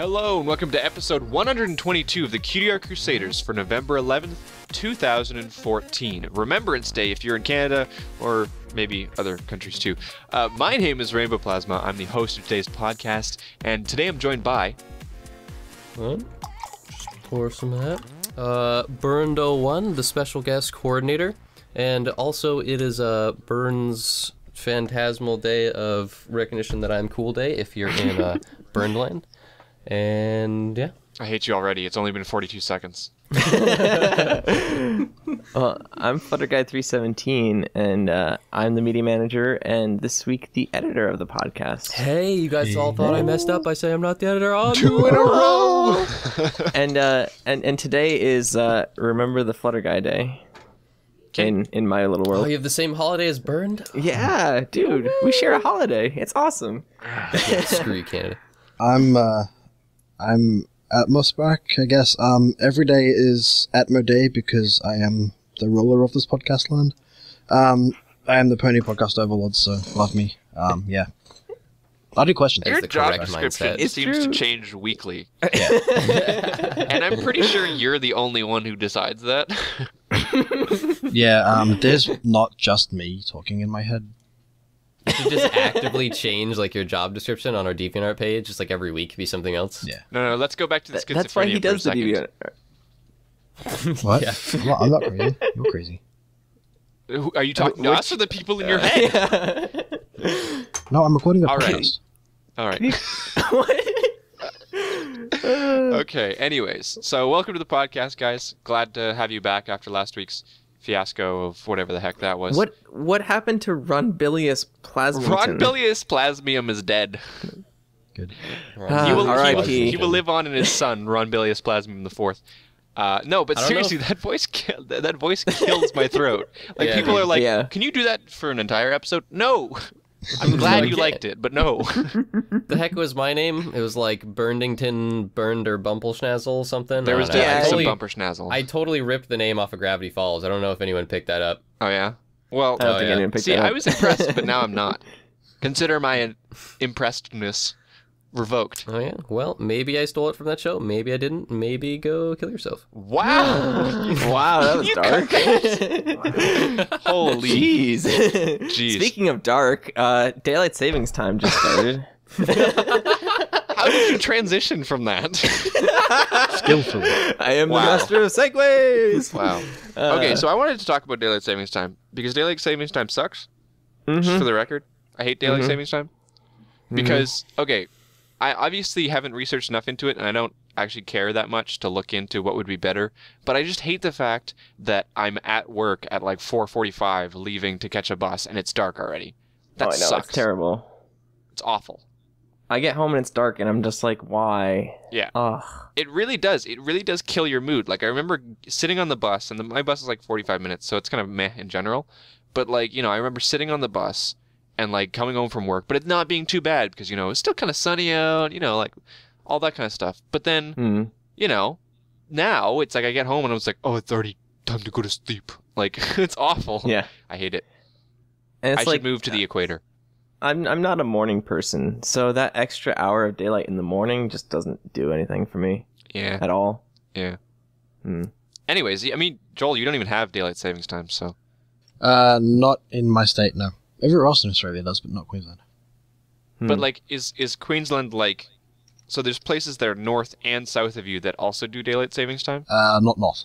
Hello and welcome to episode 122 of the Cutie Art Crusaders for November 11th, 2014. Remembrance Day if you're in Canada, or maybe other countries too. My name is Rainbow Plasma. I'm the host of today's podcast, and today I'm joined by... Just pour some of that. Burned01, the special guest coordinator, and also it is Burn's Phantasmal Day of Recognition that I'm Cool Day if you're in Burnedland. And yeah. I hate you already. It's only been 42 seconds. Well, I'm Flutterguy317, and I'm the media manager, and this week the editor of the podcast. Hey, you guys all thought I messed up by saying I'm not the editor. Oh, Two in a row! and today is Remember the Flutterguy Day. In my little world. Oh, you have the same holiday as Burned? Yeah, dude, we share a holiday. It's awesome. Yeah, screw you, Canada. I'm Atmospark, I guess. Every day is Atmo Day because I am the ruler of this podcast land. I am the Pony Podcast Overlord, so love me. Yeah. I'll do questions. Your the job correct description mindset. seems to change weekly. And I'm pretty sure you're the only one who decides that. Yeah, there's not just me talking in my head. You should just actively change like your job description on our DeviantArt page, just like every week be something else. Yeah. No, let's go back to the schizophrenia That's why he does for a the second. DeviantArt. What? Yeah. I'm not crazy. You're crazy. Are you talking to us or the people in your head? No, I'm recording a All right. podcast. All right. Okay, anyways. So welcome to the podcast, guys. Glad to have you back after last week's fiasco of whatever the heck that was. What happened to Ronbilius Plasmington? Ronbilius Plasmium is dead. Good. He will, R.I.P. he will live on in his son, Ronbilius Plasmium the Fourth. No, but I don't seriously, that voice kills my throat. Like, Yeah, people dude. are like, Yeah. can you do that for an entire episode? No! I'm glad you liked it, but no. The heck was my name? It was like Burndington, Burned or Bumplesnazzle something. There was I don't know. definitely some totally- bumper schnazzle. I totally ripped the name off of Gravity Falls. I don't know if anyone picked that up. Oh, yeah? Well, I don't think anyone picked see, that up. I was impressed, but now I'm not. Consider my impressedness revoked. Oh yeah. Well, maybe I stole it from that show. Maybe I didn't. Maybe go kill yourself. Wow! Wow, that was You dark. Holy Jeez. jeez. Speaking of dark, daylight savings time just started. How did you transition from that? Skillfully. I am Wow. the master of segues. Wow. Okay, so I wanted to talk about daylight savings time because daylight savings time sucks. Mm-hmm. Just for the record, I hate daylight savings time because okay, I obviously haven't researched enough into it, and I don't actually care that much to look into what would be better. But I just hate the fact that I'm at work at like 4:45, leaving to catch a bus, and it's dark already. That I know, sucks. it's terrible. It's awful. I get home and it's dark, and I'm just like, why? Yeah. Ugh. It really does. It really does kill your mood. Like, I remember sitting on the bus, and my bus is like 45 minutes, so it's kind of meh in general. But, like, you know, I remember sitting on the bus and, like, coming home from work, but it not being too bad because, you know, it's still kind of sunny out, you know, like, all that kind of stuff. But then, you know, now it's like I get home and I was like, oh, it's already time to go to sleep. Like, it's awful. Yeah. I hate it. And it's I like, should move to the equator. I'm not a morning person, so that extra hour of daylight in the morning just doesn't do anything for me Yeah. at all. Yeah. Hmm. Anyways, I mean, Joel, you don't even have daylight savings time, so. Not in my state, no. Everywhere else in Australia does, but not Queensland. But, like, is Queensland, like... So there's places that are north and south of you that also do daylight savings time? Not north.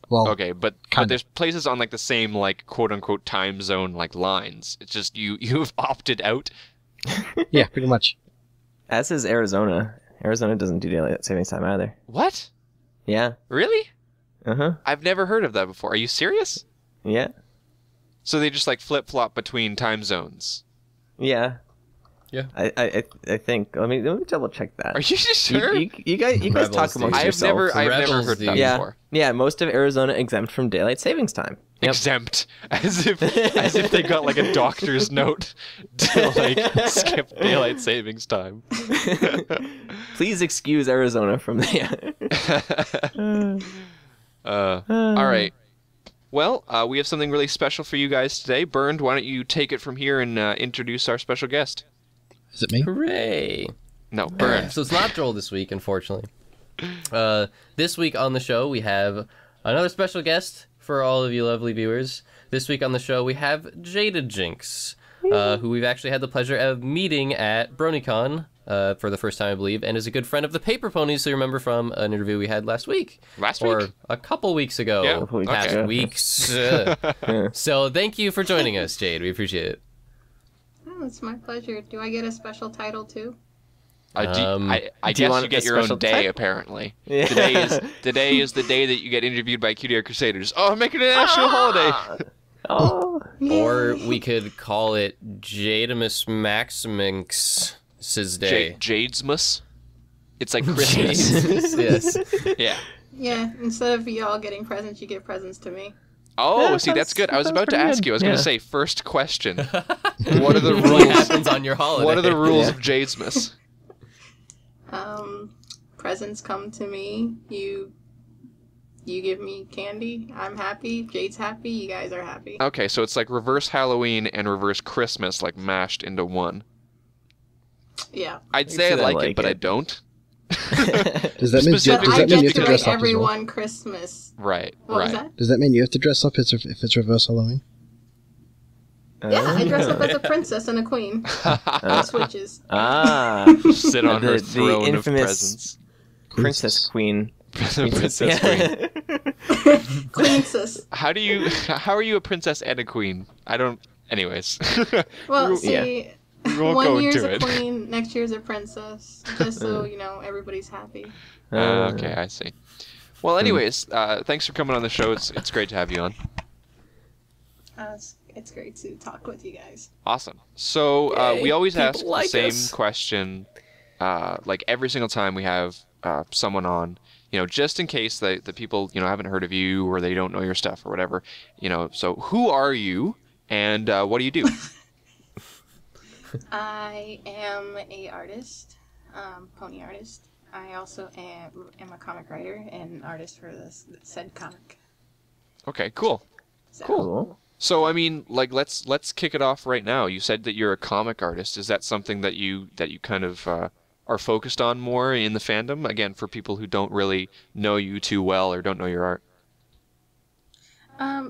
Well, Okay, but kinda. there's places on, like, the same, like, quote-unquote time zone, like, lines. It's just you've opted out. yeah, pretty much. As is Arizona. Arizona doesn't do daylight savings time either. What? Yeah. Really? Uh-huh. I've never heard of that before. Are you serious? Yeah. So they just, like, flip-flop between time zones. Yeah. Yeah. I think. Let me double check that. Are you sure? You guys talk Rebels, amongst dude. I've yourselves. never Rebels, heard that dude. Yeah. before. Yeah, most of Arizona exempt from daylight savings time. Yep. Exempt, as if they got like a doctor's note to like skip daylight savings time. Please excuse Arizona from the. All right. Well, we have something really special for you guys today. Burned, why don't you take it from here and introduce our special guest? Is it me? Hooray! No, Burn. So it's not Joel this week, unfortunately. This week on the show, we have another special guest for all of you lovely viewers. This week on the show, we have JaDeDJynX, who we've actually had the pleasure of meeting at BroNYCon for the first time, I believe, and is a good friend of the Paper Ponies, so you remember from an interview we had last week. Or a couple weeks ago. Yeah. Past Okay. weeks. So thank you for joining us, Jade. We appreciate it. Oh, it's my pleasure. Do I get a special title too? I do you guess want you get a your own special day, type? apparently. Yeah. Today is the day that you get interviewed by Cutie Art Crusaders. Oh, I'm making it a national holiday. Oh. Or we could call it Jademus Maximinx's day. Jadesmus. It's like Christmas. Yes. Yeah. Yeah, instead of y'all getting presents, you get presents to me. Oh, Yeah, see, that's good. I was sounds about to pretty ask good. you. I was going Yeah. to say, first question. What are the What rules? happens on your holiday? What are the rules Yeah. of Jadesmus? Presents come to me. You give me candy. I'm happy. Jade's happy. You guys are happy. Okay, so it's like reverse Halloween and reverse Christmas, like mashed into one. Yeah. I'd say I see, I like like it, but I it. don't. Does that mean Specific- But does I that mean you get have to to dress write up as well? everyone Christmas. Right, What was right. that? Does that mean you have to dress up if it's reverse Halloween? Yeah, I dress up as a princess and a queen. Switches. Sit on her The throne of infamous presents. Princess Queen. Princess Queen. Queensus. How are you a princess and a queen? I don't. Anyways. Well, Yeah. see, We won't go one year's into a it. queen, next year's a princess, just so everybody's happy. Okay, I see. Well, anyways, thanks for coming on the show. It's great to have you on. It's great to talk with you guys. Awesome. So we Yay, always people ask like the same us. question, like every single time we have someone on. Just in case the people haven't heard of you or they don't know your stuff or whatever. So who are you and what do you do? I am a artist, pony artist. I also am a comic writer and artist for this said comic. Okay, cool. So, Cool. So I mean, like let's kick it off right now. You said that you're a comic artist. Is that something that you kind of are focused on more in the fandom? Again, for people who don't really know you too well or don't know your art.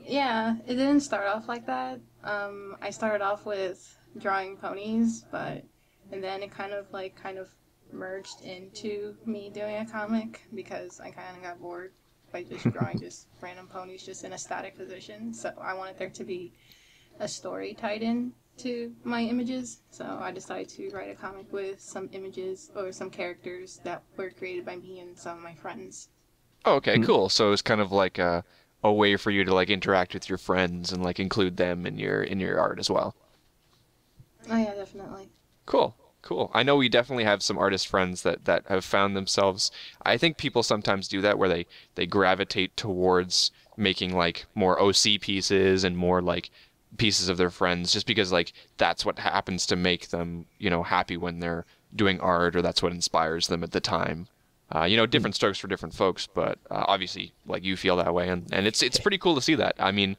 Yeah, it didn't start off like that. I started off with drawing ponies, and then it kind of merged into me doing a comic because I kind of got bored by just drawing just random ponies just in a static position. So I wanted there to be a story tied in to my images. So I decided to write a comic with some images or some characters that were created by me and some of my friends. Oh, okay, cool. So it's kind of like a way for you to like interact with your friends and like include them in your art as well. Oh yeah, definitely. Cool. I know we definitely have some artist friends that have found themselves. I think people sometimes do that where they gravitate towards making like more OC pieces and more like pieces of their friends just because like that's what happens to make them, happy when they're doing art or that's what inspires them at the time. Different strokes for different folks, but obviously like you feel that way and it's pretty cool to see that. I mean,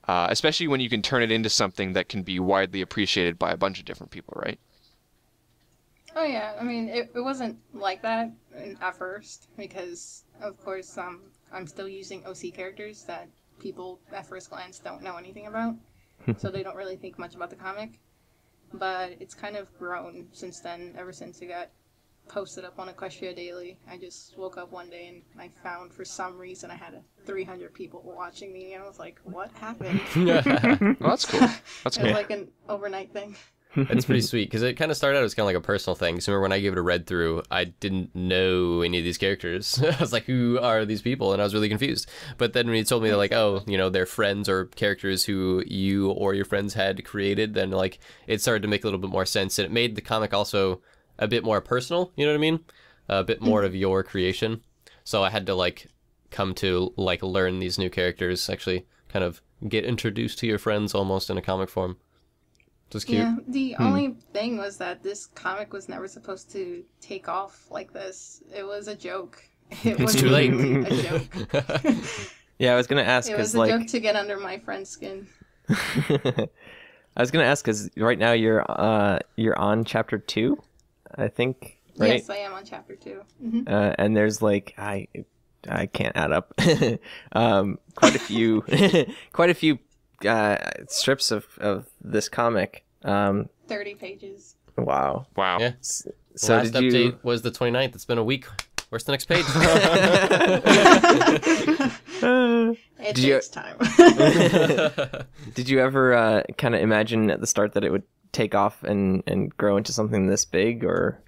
especially when you can turn it into something that can be widely appreciated by a bunch of different people, right? Oh yeah, I mean, it wasn't like that at first because, of course, I'm still using OC characters that people at first glance don't know anything about, so they don't really think much about the comic. But it's kind of grown since then, ever since it got posted up on Equestria Daily. I just woke up one day and I found, for some reason, I had 300 people watching me, and I was like, what happened? Well, that's cool. That's It cool. was like an overnight thing. It's pretty sweet because it kind of started out as kind of like a personal thing. So remember when I gave it a read through, I didn't know any of these characters. I was like, who are these people? And I was really confused. But then when you told me that like, oh, they're friends or characters who you or your friends had created, then like it started to make a little bit more sense. And it made the comic also a bit more personal, you know what I mean? A bit more of your creation. So I had to like come to like learn these new characters, actually kind of get introduced to your friends almost in a comic form. Just cute. Yeah, the only thing was that this comic was never supposed to take off like this. It was a joke. It was too late. really a joke. Yeah, I was gonna ask It was because a like joke to get under my friend's skin. I was gonna ask because right now you're on chapter 2, I think. right? Yes, I am on chapter 2. Mm-hmm. And there's like I can't add up quite a few strips of this comic. 30 pages. Wow. Yeah. So Last did update you? was the 29th. It's been a week. Where's the next page? It Did you- takes time. Did you ever kind of imagine at the start that it would take off and grow into something this big, or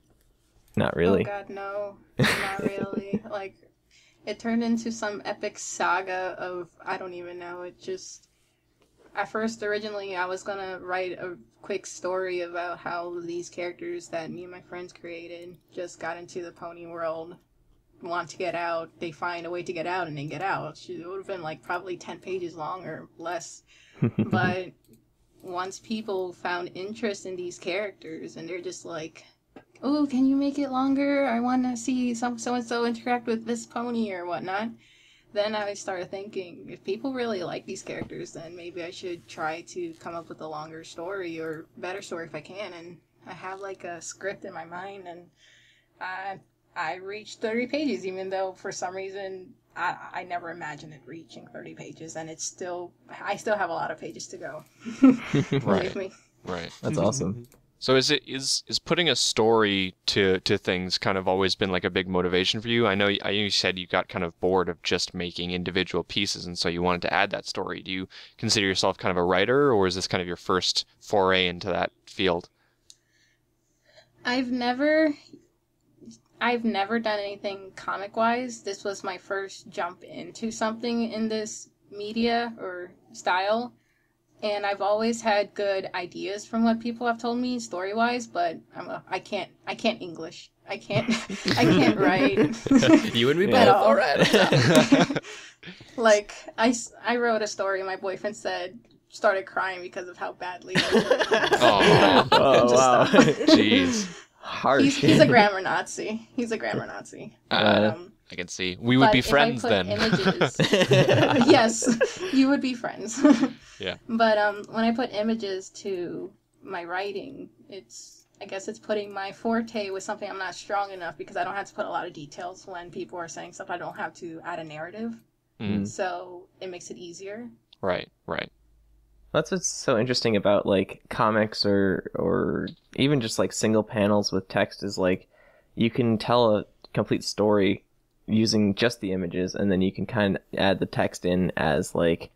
not really? Oh god, no. Not really. Like, it turned into some epic saga of, I don't even know, it just... At first, originally, I was gonna write a quick story about how these characters that me and my friends created just got into the pony world, want to get out, they find a way to get out, and they get out. It would have been like probably 10 pages long or less. But once people found interest in these characters, and they're just like, oh, can you make it longer? I want to see so-and-so interact with this pony or whatnot. Then I started thinking, if people really like these characters, then maybe I should try to come up with a longer story or better story if I can. And I have like a script in my mind, and I reached 30 pages, even though for some reason I never imagined it reaching 30 pages, and I still have a lot of pages to go. Believe me. Right. That's awesome. So is putting a story to things kind of always been like a big motivation for you? I know you said you got kind of bored of just making individual pieces, and so you wanted to add that story. Do you consider yourself kind of a writer, or is this kind of your first foray into that field? I've never done anything comic-wise. This was my first jump into something in this media or style. And I've always had good ideas from what people have told me story-wise, but I can't English. I can't write. You and me At both. all. All right. Like, I wrote a story, my boyfriend started crying because of how badly I wrote. Oh, Oh wow. jeez. Harsh. He's a grammar Nazi. I can see. We would be friends if I put then. Images, yes, you would be friends. Yeah. But when I put images to my writing, I guess it's putting my forte with something I'm not strong enough, because I don't have to put a lot of details when people are saying stuff. I don't have to add a narrative, so it makes it easier. Right. That's what's so interesting about like comics or even just like single panels with text, is like you can tell a complete story using just the images, and then you can kind of add the text in as like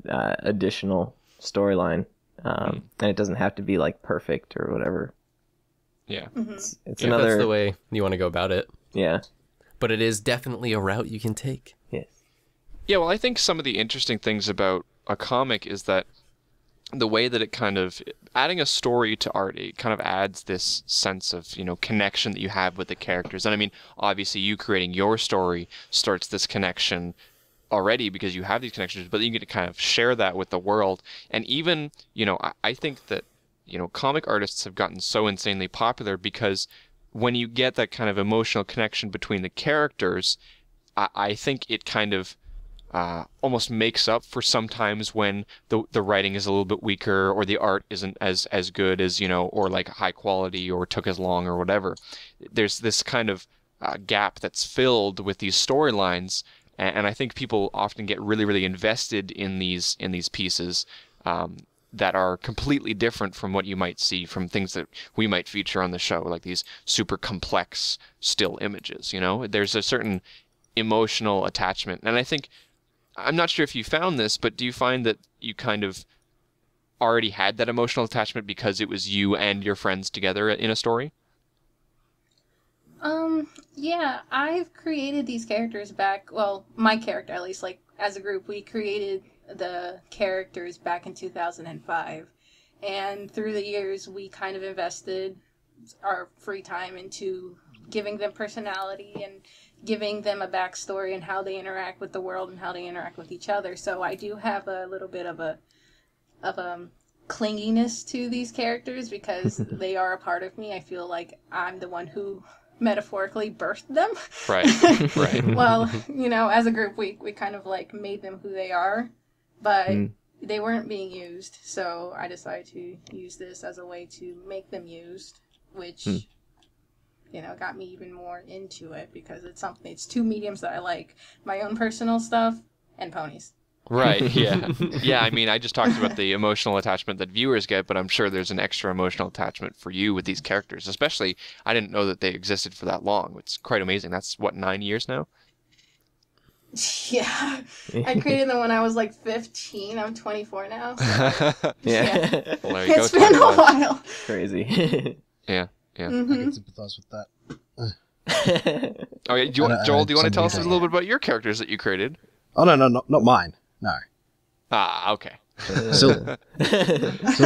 additional storyline, and it doesn't have to be like perfect or whatever. Yeah. It's If another that's the way you want to go about it. yeah. But it is definitely a route you can take. Yes. Yeah, well, I think some of the interesting things about a comic is that the way that it kind of, adding a story to art, it kind of adds this sense of, connection that you have with the characters. And I mean, obviously you creating your story starts this connection already because you have these connections, but you get to kind of share that with the world. And even, I think that, comic artists have gotten so insanely popular because when you get that kind of emotional connection between the characters, I think it kind of almost makes up for sometimes when the writing is a little bit weaker, or the art isn't as good as, or like high quality, or took as long or whatever. There's this kind of gap that's filled with these storylines, and I think people often get really, really invested in these pieces that are completely different from what you might see from things that we might feature on the show, like these super complex still images. There's a certain emotional attachment, and I think, I'm not sure if you found this, but do you find that you kind of already had that emotional attachment because it was you and your friends together in a story? Yeah, I've created these characters back, well, my character at least, like, as a group, we created the characters back in 2005, and through the years, we kind of invested our free time into giving them personality and giving them a backstory and how they interact with the world and how they interact with each other. So I do have a little bit of a clinginess to these characters because they are a part of me. I feel like I'm the one who metaphorically birthed them. Right. Well, as a group, we kind of like made them who they are, but they weren't being used. So I decided to use this as a way to make them used, which got me even more into it because it's two mediums that I like: my own personal stuff and ponies. Right, yeah. Yeah, I mean, I just talked about the emotional attachment that viewers get, but I'm sure there's an extra emotional attachment for you with these characters. Especially, I didn't know that they existed for that long. It's quite amazing. That's, what, 9 years now? Yeah. I created them when I was like 15. I'm 24 now. So. Yeah. Well, there you go, It's been a 25. while. Crazy. Yeah. I can sympathize with that. Okay, Joel, do you want to tell us a little bit about your characters that you created? Oh no, not mine. No. Ah, okay. Silver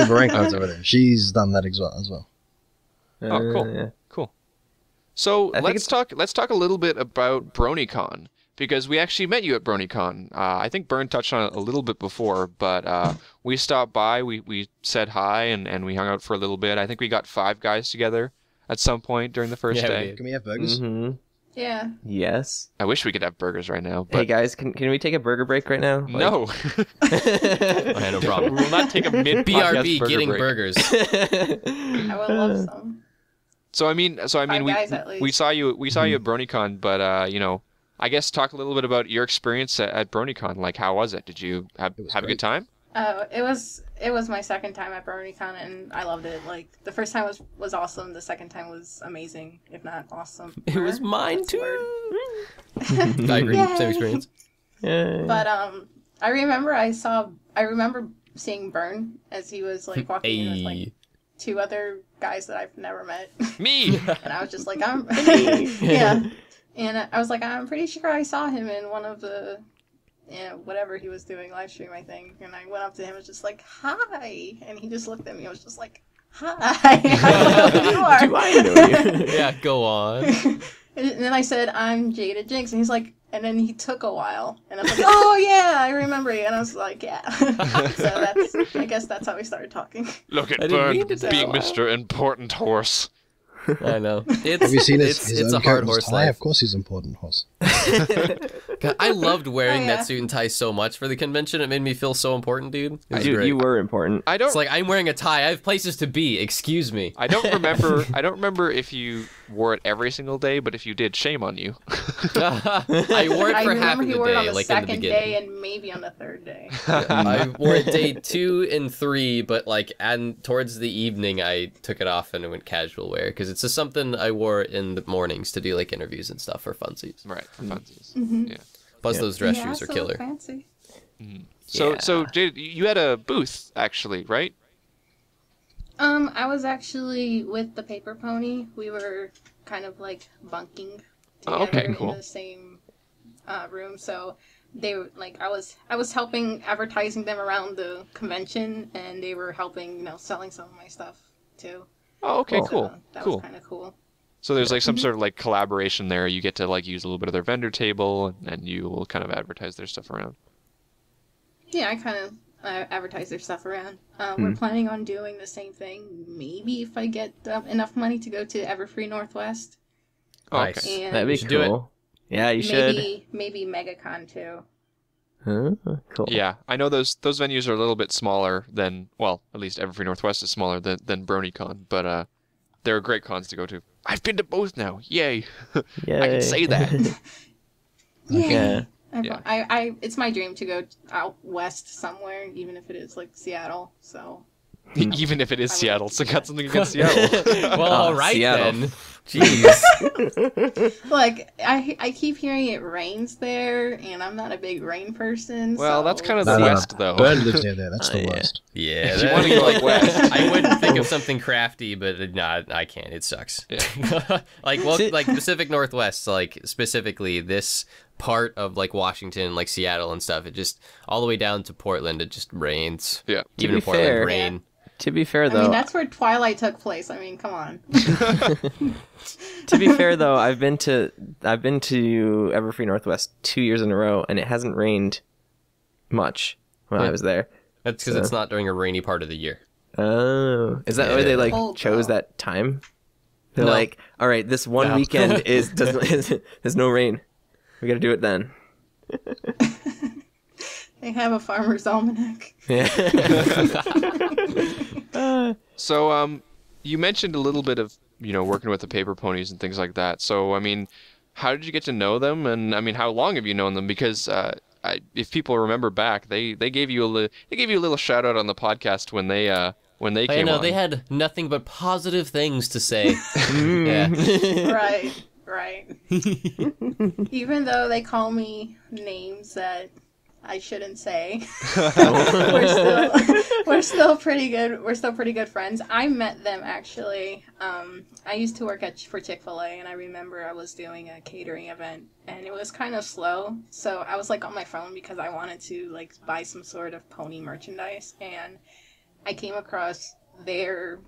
Rankin's over there. She's done that as well. Oh, cool. Yeah. Cool. So I think let's talk a little bit about BroNYCon, because we actually met you at BroNYCon. I think Bern touched on it a little bit before, but we stopped by, we said hi, and we hung out for a little bit. I think we got 5 guys together at some point during the first Yeah, we day. did. Can we have burgers? Mm-hmm. Yeah. Yes. I wish we could have burgers right now, but Hey guys, can we take a burger break right now? no. Okay, no problem. We will not take a mid BRB burger getting break. burgers. I would love some. So I mean, 5 guys at least. we saw you at BroNYCon, but I guess talk a little bit about your experience at BroNYCon. Like, how was it? Did you have a great. good time? It was my second time at BroNYCon, and I loved it. Like, the first time was awesome. The second time was amazing, if not awesome. It was mine That's the too. word. I agree. Yay. Same experience. Yeah. But I remember seeing Bern as he was like walking in with like Hey. 2 other guys that I've never met, Me. and I was just like, yeah, and I was like, I'm pretty sure I saw him in one of the. Whatever he was doing, live stream, I think. And I went up to him and was just like, hi. And he just looked at me and was just like, hi. I know who you are. Do I know you? Yeah, go on. And then I said, I'm JaDeDJynX. And he's like, and then he took a while. And I was like, oh, yeah, I remember you. And I was like, yeah. So I guess that's how we started talking. Look at I didn't Bern mean to say being that. Mr. Important Horse. I know. Have you seen his It's own a hard coat and horse tie? life. Of course he's an important horse. God, I loved wearing Oh, yeah. that suit and tie so much for the convention. It made me feel so important, dude. It was You, great. you were important. I don't. It's like, I'm wearing a tie. I have places to be. Excuse me. I don't remember. I don't remember if you wore it every single day, but if you did, shame on you. I wore it I for half remember of he the wore it on day, the like in the second beginning. day and maybe on the 3rd day. I wore it day 2 and 3, but like, and towards the evening, I took it off and it went casual wear because it's just something I wore in the mornings to do like interviews and stuff for funsies. Right, for funsies. Mm-hmm. Yeah. Plus, Yeah. those dress Yeah, shoes are so killer. fancy. So Jade, you had a booth actually, right? I was actually with the paper pony. We were kind of like bunking Oh, together okay, cool. in the same room. So they were like, I was helping advertising them around the convention, and they were helping, selling some of my stuff too. Oh, okay, Oh. cool, So that cool. was kind of cool. So there's like some sort of like collaboration there. You get to like use a little bit of their vendor table, and you will kind of advertise their stuff around. Yeah, I kind of advertise their stuff around. We're planning on doing the same thing. Maybe if I get enough money to go to Everfree Northwest. Oh, Nice. okay. And That'd be should do it. cool. Yeah, you should. maybe MegaCon too. Huh? Cool. Yeah, I know those venues are a little bit smaller than, well, at least Everfree Northwest is smaller than BroNYCon, but they're great cons to go to. I've been to both now. Yay! I Yay. can say that. Yeah. Yeah. It's my dream to go out west somewhere, even if it is like Seattle. So Even if it is I would Seattle, like so to got something against Seattle. Well, all right Seattle. then. Jeez. like I keep hearing it rains there, and I'm not a big rain person. Well, so that's kind of No, the no, no. West, though. Bern lives near there. That's the Yeah. worst. Yeah. If you want to go like West. I wouldn't think of something crafty, but nah, I can't. It sucks. like Pacific Northwest, like specifically this part of like Washington, like Seattle and stuff. It just all the way down to Portland. It just rains. Yeah. Even be in Portland, fair- rain. To be fair, I though, mean, that's where Twilight took place. I mean, come on. to be fair though, I've been to Everfree Northwest 2 years in a row, and it hasn't rained much when I Yeah. was there. That's because it's not during a rainy part of the year. Oh, is that why they like Cold, chose though. that time? They're No. like, all right, this one No. weekend there's no rain. We got to do it then. They have a farmer's almanac. Yeah. So, you mentioned a little bit of working with the paper ponies and things like that. So, I mean, how did you get to know them? And I mean, how long have you known them? Because if people remember back, they gave you a little shout out on the podcast when they came on. They had nothing but positive things to say. Yeah. Right. Even though they call me names that I shouldn't say, we're still pretty good. We're still pretty good friends. I met them actually. I used to work for Chick-fil-A, and I remember I was doing a catering event, and it was kind of slow. So I was like on my phone because I wanted to like buy some sort of pony merchandise, and I came across their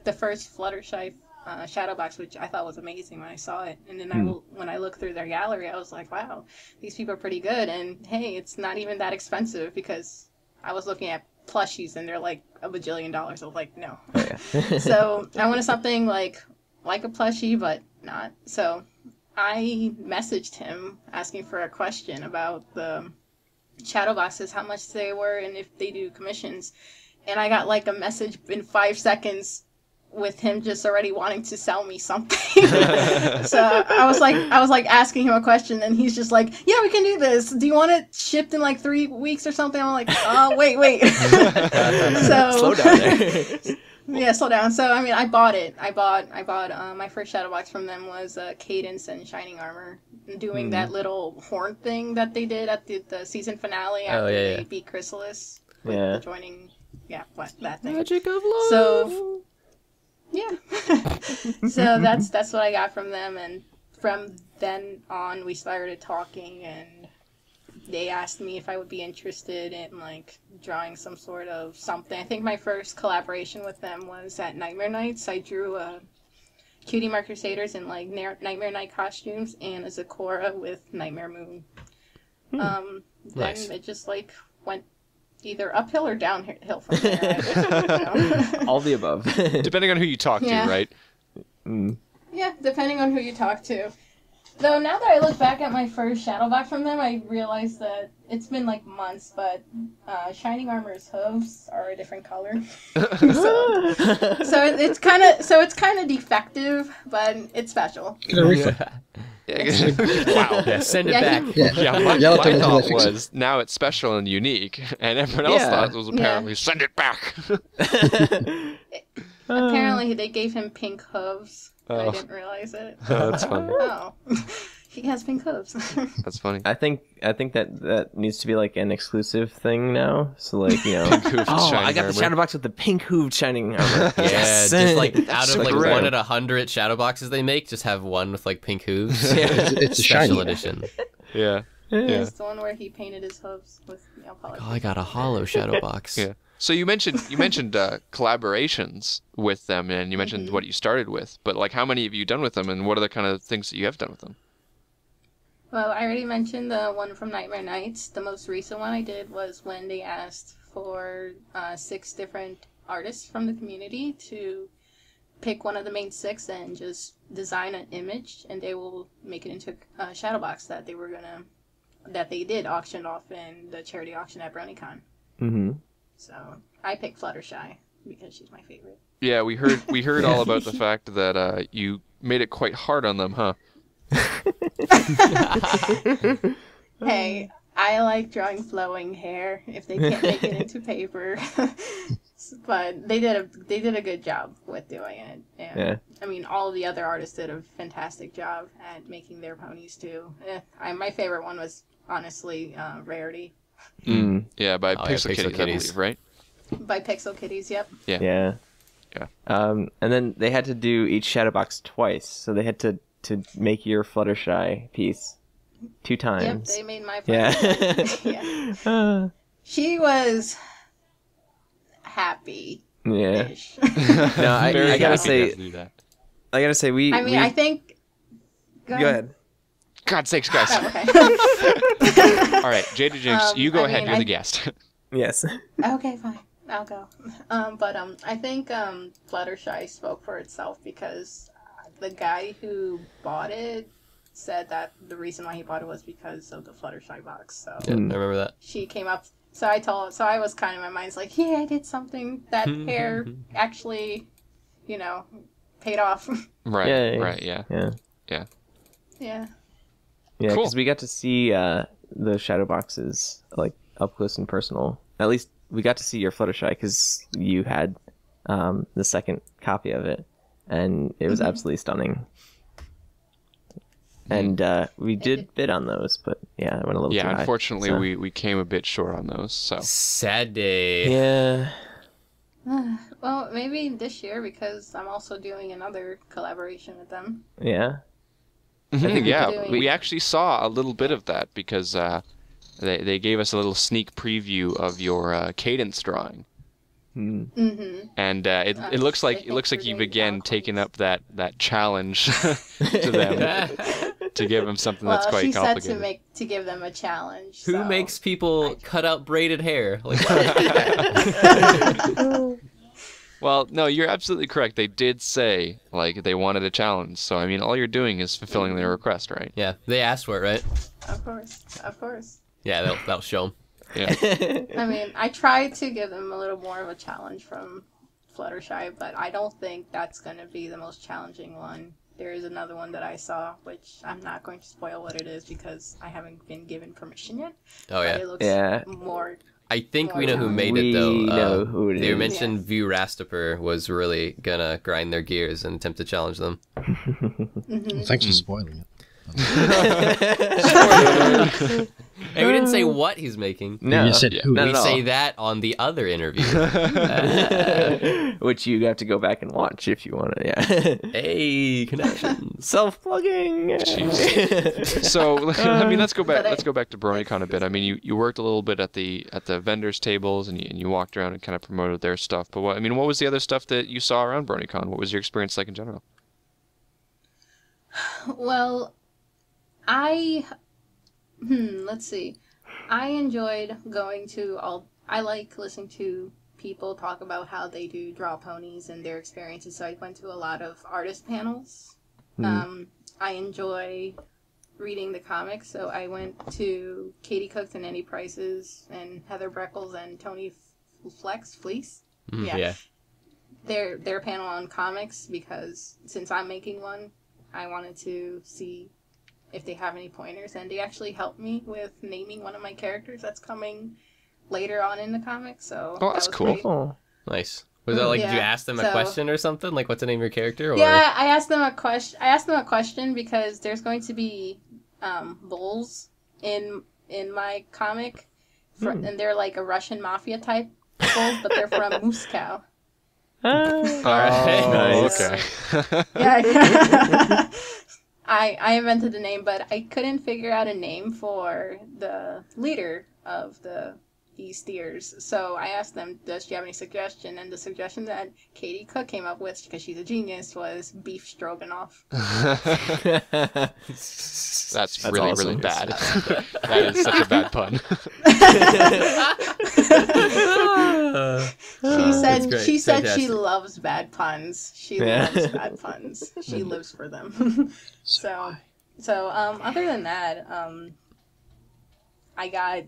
the first Fluttershy shadow box, which I thought was amazing when I saw it. And then when I looked through their gallery, I was like, wow, these people are pretty good. And hey, it's not even that expensive, because I was looking at plushies and they're like $1 bajillion. I was like, no. Oh, yeah. So I wanted something like a plushie, but not. So I messaged him asking for a question about the shadow boxes, how much they were, and if they do commissions. And I got like a message in 5 seconds with him just already wanting to sell me something. So I was like asking him a question, and he's just like, yeah, we can do this. Do you want it shipped in like 3 weeks or something? I'm like, oh, wait. So Slow down there. Yeah, slow down. So I mean, I bought it. I bought my first shadow box from them was Cadence and Shining Armor doing that little horn thing that they did at the season finale after they beat Chrysalis with the joining. Yeah, that thing. Magic of love. So yeah. So that's what I got from them, and from then on we started talking, and they asked me if I would be interested in like drawing some sort of something. I think my first collaboration with them was at Nightmare Nights. I drew a Cutie Art Crusaders in like Nightmare Night costumes and a Zecora with Nightmare Moon. Then it just like went either uphill or downhill from there. All the above. Depending on who you talk to, right? Yeah, depending on who you talk to. Though now that I look back at my first shadow box from them, I realize that it's been like months, but Shining Armor's hooves are a different color. so it's kind of defective, but it's special. Get a refund. Wow. Yeah, send it back. My thought was, now it's special and unique, and everyone else thought it was apparently, send it back. Apparently they gave him pink hooves. I didn't realize it. Oh, that's funny. Oh. He has pink hooves. That's funny. I think that needs to be like an exclusive thing now. So like, you know, I got the shadow box with the pink hooved shining armor. Yes. Yeah, just like out of so like rare. 1 in 100 shadow boxes they make, just have one with like pink hooves. It's a special shiny edition. Yeah. It's the one where he painted his hooves with nail polish. Oh, I got a hollow shadow box. Yeah. So you mentioned collaborations with them, and you mentioned what you started with, but like how many have you done with them, and what are the kind of things that you have done with them? Well, I already mentioned the one from Nightmare Nights. The most recent one I did was when they asked for 6 different artists from the community to pick one of the main 6 and just design an image, and they will make it into a shadow box that they did auction off in the charity auction at BroNYCon. Mm-hmm. So I picked Fluttershy because she's my favorite. Yeah, we heard all about the fact that you made it quite hard on them, huh? Hey, I like drawing flowing hair if they can't make it into paper. But they did a good job with doing it. And, I mean, all of the other artists did a fantastic job at making their ponies too. My favorite one was honestly Rarity. Yeah, by Pixel Kitties, I believe, right? By Pixel Kitties, yep. Yeah. And then they had to do each shadow box twice, so they had to make your Fluttershy piece 2 times. Yep, they made my Fluttershy. Yeah. She was happy. Yeah. No, I gotta say, we. I mean, we... I think. Go ahead. God's sakes, guys. Oh, okay. All right, JaDeDJynX, you go ahead. You're the guest. Yes. Okay, fine. I'll go. I think Fluttershy spoke for itself because the guy who bought it said that the reason why he bought it was because of the Fluttershy box. So yeah, I remember that. She came up. So I was kind of in my mind's like, yeah, I did something that hair actually, paid off. Right. Yay. Right. Yeah. Yeah. Yeah. Yeah, Cool. because we got to see the shadow boxes like up close and personal. At least we got to see your Fluttershy because you had the second copy of it, and it was absolutely stunning. And we did bid on those, but yeah, it went a little too high. Unfortunately, so. we came a bit short on those. So Sad day. Yeah. Well, maybe this year because I'm also doing another collaboration with them. Yeah. yeah, doing- we actually saw a little bit of that because they gave us a little sneak preview of your cadence drawing. Mm-hmm. And it looks like thanks for you've doing again that, taken please. up that challenge to them to give them something that's Well, quite she said complicated. to give them a challenge. Who so- makes people cut out braided hair? Like, Well, no, you're absolutely correct. They did say like they wanted a challenge. So I mean, all you're doing is fulfilling their request, right? yeah, they asked for it, right? Of course. Yeah, that'll show them. Yeah. I mean, I tried to give them a little more of a challenge from Fluttershy, but I don't think that's going to be the most challenging one. There is another one that I saw, which I'm not going to spoil what it is because I haven't been given permission yet. Oh But yeah. it looks Yeah. more. I think we know who made We it though. know who it They is. mentioned View Rastiper was really gonna grind their gears and attempt to challenge them. Mhm. Thanks for spoiling it. Hey, we didn't say what he's making. No. You said who. Not We at all. say that on the other interview. Which you have to go back and watch if you want to. Yeah. Hey, connections. Self-plugging. So I mean, let's go back. But Let's go back to BroNYCon a bit. I mean, you worked a little bit at the vendors' tables and you walked around and kind of promoted their stuff. But what was the other stuff that you saw around BroNYCon? What was your experience like in general? Well, let's see. I enjoyed going to I like listening to people talk about how they do draw ponies and their experiences, so I went to a lot of artist panels. I enjoy reading the comics, so I went to Katie Cook's and Andy Price's and Heather Breckles and Tony Fleece. Yeah. Their panel on comics, because since I'm making one, I wanted to see if they have any pointers, and they actually helped me with naming one of my characters that's coming later on in the comic. So Oh, that's that was cool. great. Oh. Nice. Was that like, did you Yeah, ask them a so- question or something? Like, what's the name of your character? Or... Yeah, I asked them a question. Because there's going to be bulls in my comic, and they're like a Russian mafia type bull, but they're from Moscow. All right. Nice. Okay. Yeah. I invented the name, but I couldn't figure out a name for the leader of these steers. So I asked them, does she have any suggestion? And the suggestion that Katie Cook came up with, because she's a genius, was beef stroganoff. That's really, awesome. really bad. That is such a bad pun. She said she Fantastic. loves bad puns. She Yeah. loves bad puns. She lives for them. So other than that, I got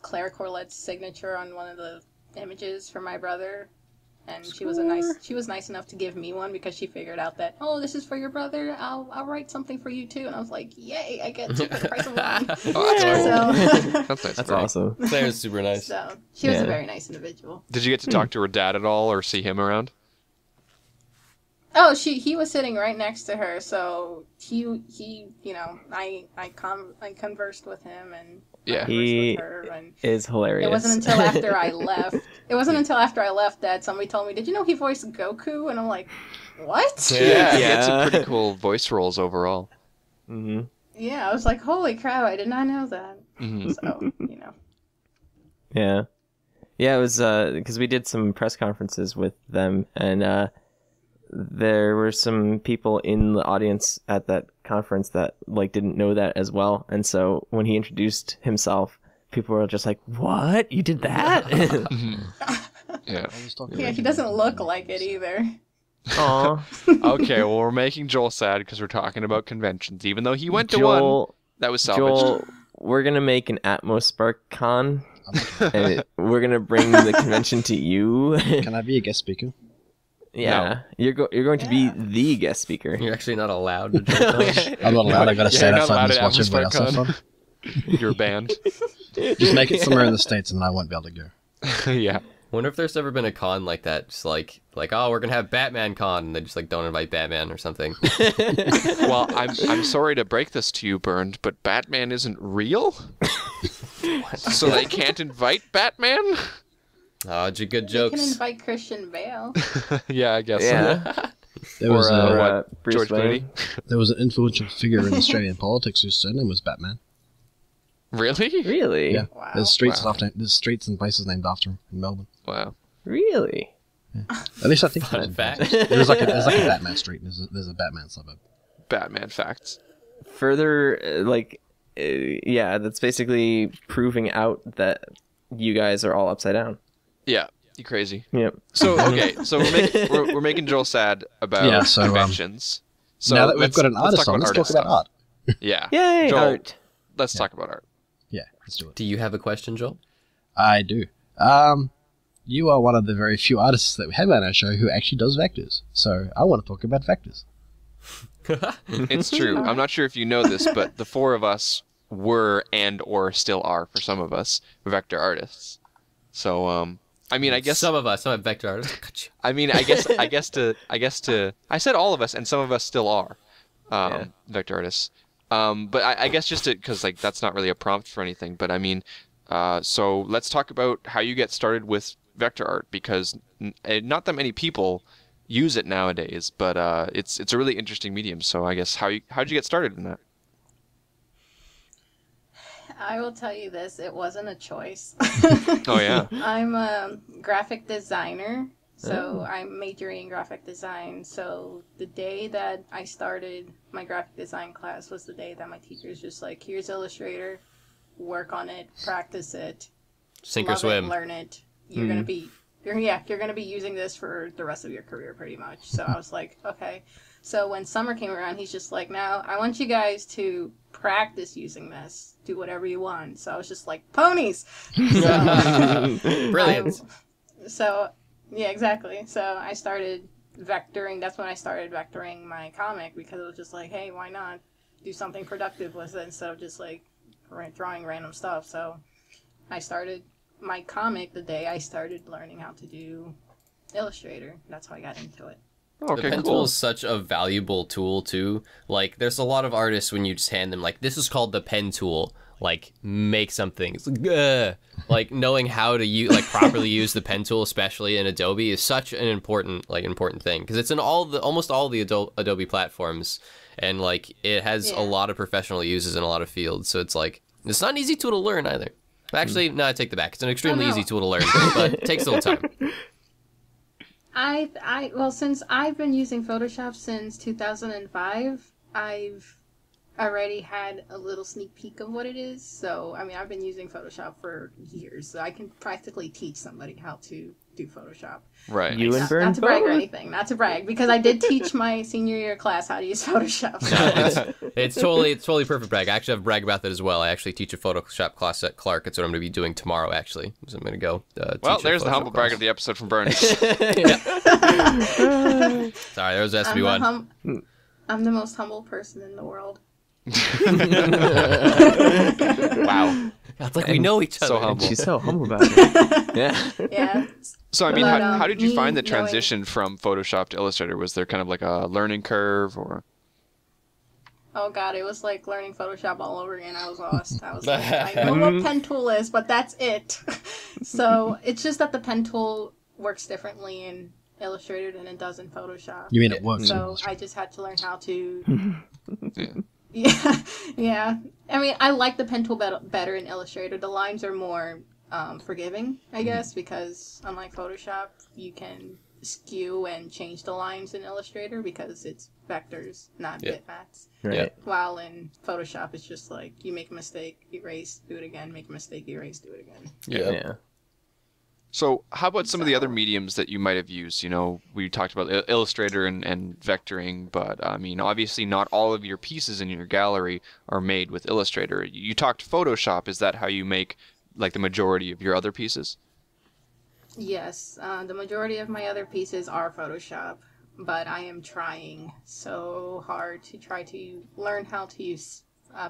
Claire Corlett's signature on one of the images for my brother, and she was nice enough to give me one because she figured out that, oh, this is for your brother. I'll write something for you too. And I was like, yay, I get two for the price of one. Oh, that's cool. So, That's nice. That's Right. awesome. Claire's super nice. so she was Yeah. a very nice individual. Did you get to talk to her dad at all or see him around? Oh, he was sitting right next to her, so he I conversed with him and Yeah. conversed He with her, and Is hilarious. it wasn't until after I left. It wasn't until after I left that somebody told me, "Did you know he voiced Goku?" And I'm like, "What?" Yeah, he had Yeah. some pretty cool voice roles overall. Mm-hmm. Yeah, I was like, "Holy crap! I did not know that." Hmm. So Yeah. Yeah, it was because we did some press conferences with them, and there were some people in the audience at that conference that like didn't know that as well. And so when he introduced himself, people were just like, "What? You did that?" Yeah. I was talking yeah, about he doesn't look like it either. Aw. Okay, well, we're making Joel sad because we're talking about conventions, even though he went to one Joel, that was salvaged. Joel, we're gonna make an Atmos Spark Con, and we're gonna bring the convention to you. Can I be a guest speaker? Yeah, you're going to be the guest speaker. You're actually not allowed to joke on it. I'm not allowed. I gotta stand you're not outside and allowed just at watch everybody else have ApplejackCon. fun. You're banned. Just make it somewhere in the States and I won't be able to go. Yeah. Wonder if there's ever been a con like that, just like oh, we're gonna have Batman con, and they just like don't invite Batman or something. Well, I'm sorry to break this to you, Burned, but Batman isn't real? So they can't invite Batman? Oh, it's a good You jokes. can invite Christian Bale. Yeah, I guess Yeah. so. There was, Bruce George Wayne. there was an influential figure in Australian politics whose surname was Batman. Really? Really? Yeah. Wow. There's streets and places named after him in Melbourne. Wow. Really? At least I think so. Fun fact. There's like a Batman street and there's a Batman suburb. Batman facts. Further, yeah, that's basically proving out that you guys are all upside down. Yeah. You crazy. Yep. So, okay. So we're making Joel sad about Yeah, so, conventions. So now that we've let's- got an let's artist talk on, let's talk artist about stuff. art. Yeah. Yay, Joel, art. let's talk about art. Yeah, let's do it. Do you have a question, Joel? I do. You are one of the very few artists that we have on our show who actually does vectors. So I want to talk about vectors. It's true. I'm not sure if you know this, but the four of us were and or still are, for some of us, vector artists. So, I mean, I guess some of us, I'm a vector artist. I mean, I guess I said all of us, and some of us still are vector artists. But I guess just because like that's not really a prompt for anything. But I mean, so let's talk about how you get started with vector art, because not that many people use it nowadays, but it's a really interesting medium. So I guess how'd you get started in that? I will tell you this, it wasn't a choice. Oh yeah. I'm a graphic designer, so I'm majoring in graphic design. So the day that I started my graphic design class was the day that my teacher's just like, here's Illustrator, work on it, practice it, Sink or love swim. it, learn it. You're gonna be you're gonna be using this for the rest of your career pretty much. So I was like, okay. So when summer came around, he's just like, now I want you guys to practice using this. Do whatever you want. So I was just like, ponies. Brilliant. So yeah, exactly. So I started vectoring. That's when I started vectoring my comic, because it was just like, hey, why not do something productive with it instead of just like drawing random stuff. So I started my comic the day I started learning how to do Illustrator. That's how I got into it. Okay, the pen cool. tool is such a valuable tool too. Like, there's a lot of artists when you just hand them like, this is called the pen tool. Like, make something. It's like, ugh. Like, knowing how to properly use the pen tool, especially in Adobe, is such an important thing, because it's in almost all the Adobe platforms, and like it has a lot of professional uses in a lot of fields. So it's like, it's not an easy tool to learn either. Actually, no, I take that back. It's an extremely easy tool to learn, but it takes a little time. Well, since I've been using Photoshop since 2005, I've already had a little sneak peek of what it is. So, I mean, I've been using Photoshop for years, so I can practically teach somebody how to do Photoshop. Right. You and Vern Not to brag or both? anything, not to brag, because I did teach my senior year class how to use Photoshop. It's totally perfect brag. I actually have brag about that as well. I actually teach a Photoshop class at Clark. That's what I'm going to be doing tomorrow, actually. So I'm going to go Well, teach a there's the Photoshop humble brag class. of the episode from Bernie. Sorry, there was has to be one. I'm the most humble person in the world. Wow. It's like we know each other. So humble. She's so humble about it. Yeah. Yeah. So, I mean, But, how did you me find the knowing- transition from Photoshop to Illustrator? Was there kind of like a learning curve, or? Oh god, it was like learning Photoshop all over again. I was lost. I was like, I know what pen tool is, but that's it. So it's just that the pen tool works differently in Illustrator than it does in Photoshop. You mean it works? So I just had to learn how to. Yeah. I mean, I like the pen tool better in Illustrator. The lines are more forgiving, I guess, because unlike Photoshop, you can skew and change the lines in Illustrator because it's vectors, not bitmaps. Right. While in Photoshop, it's just like you make a mistake, erase, do it again, make a mistake, erase, do it again. Yeah. So, how about some of the other mediums that you might have used? You know, we talked about Illustrator and vectoring, but I mean, obviously not all of your pieces in your gallery are made with Illustrator. You talked Photoshop. Is that how you make like the majority of your other pieces? Yes, the majority of my other pieces are Photoshop, but I am trying so hard to try to learn how to use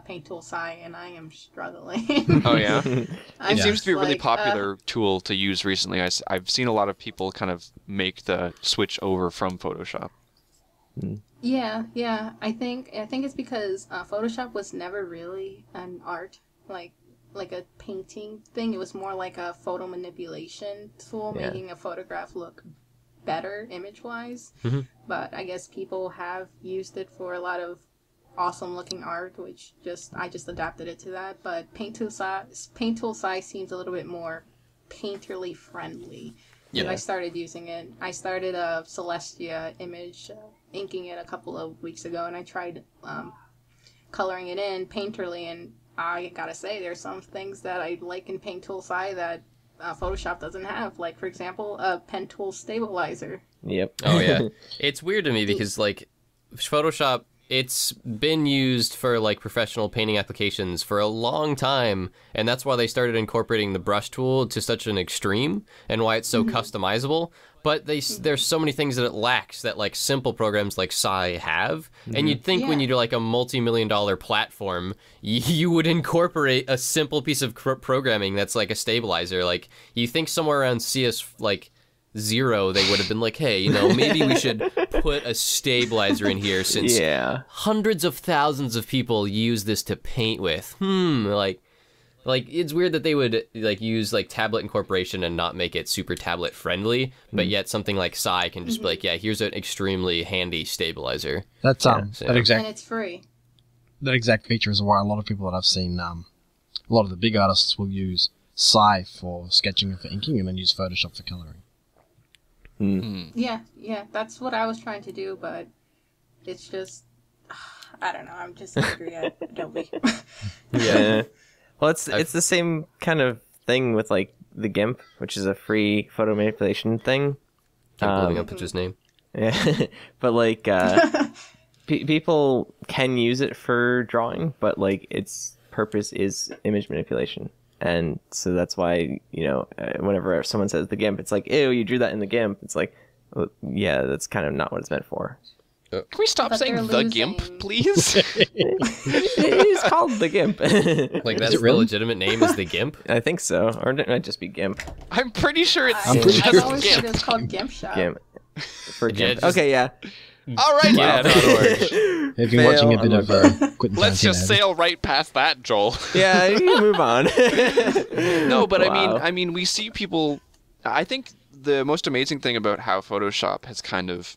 Paint Tool Sci, and I am struggling. Oh yeah, I'm it seems to be a really like, popular tool to use recently. I've seen a lot of people kind of make the switch over from Photoshop. Yeah. I think it's because Photoshop was never really an art like a painting thing. It was more like a photo manipulation tool, Yeah. making a photograph look better image-wise. Mhm. But I guess people have used it for a lot of awesome-looking art, which I just adapted it to that. But Paint Tool Sci seems a little bit more painterly friendly. Yeah. I started using it. I started a Celestia image, inking it a couple of weeks ago, and I tried coloring it in painterly, and I gotta say, there's some things that I like in Paint Tool Sci that Photoshop doesn't have. Like, for example, a pen tool stabilizer. Yep. Oh yeah, it's weird to me because like Photoshop, it's been used for like professional painting applications for a long time, and that's why they started incorporating the brush tool to such an extreme, and why it's so customizable. But there's so many things that it lacks that like simple programs like Sci have, and you'd think when you do like a multi-million-dollar platform, you would incorporate a simple piece of programming that's like a stabilizer. Like you think somewhere around CS like 0, they would have been like, hey, maybe we should put a stabilizer in here since hundreds of thousands of people use this to paint with. Like it's weird that they would like use like tablet incorporation and not make it super tablet friendly, but yet something like Sci can just be like, yeah, here's an extremely handy stabilizer. That's so- that exact And it's free. that exact feature is why a lot of people that I've seen, a lot of the big artists will use Sci for sketching and for inking, and then use Photoshop for coloring. Yeah, that's what I was trying to do, but it's just, I don't know, I'm just angry at Adobe. Yeah. Well, it's the same kind of thing with like the GIMP, which is a free photo manipulation thing. I'm blowing up with his name. Yeah. But like people can use it for drawing, but like its purpose is image manipulation. And so that's why, whenever someone says the GIMP, it's like, ew, you drew that in the GIMP. It's like, well, yeah, that's kind of not what it's meant for. Can we stop But saying they're the losing. GIMP, please? It's called the GIMP. Like that's it the really? legitimate name is the GIMP. I think so. Or it might just be GIMP. I'm pretty sure it's I'm pretty I've sure always GIMP. heard it was called GIMP Shop. GIMP. For Yeah, GIMP. just- Okay, yeah. All right, Wow. then. If you're watching a bit Fail of on Quentin Let's just Tarantino, sail right past that, Joel. Yeah, you can move on. No, but Wow. I mean, we see people. I think the most amazing thing about how Photoshop has kind of,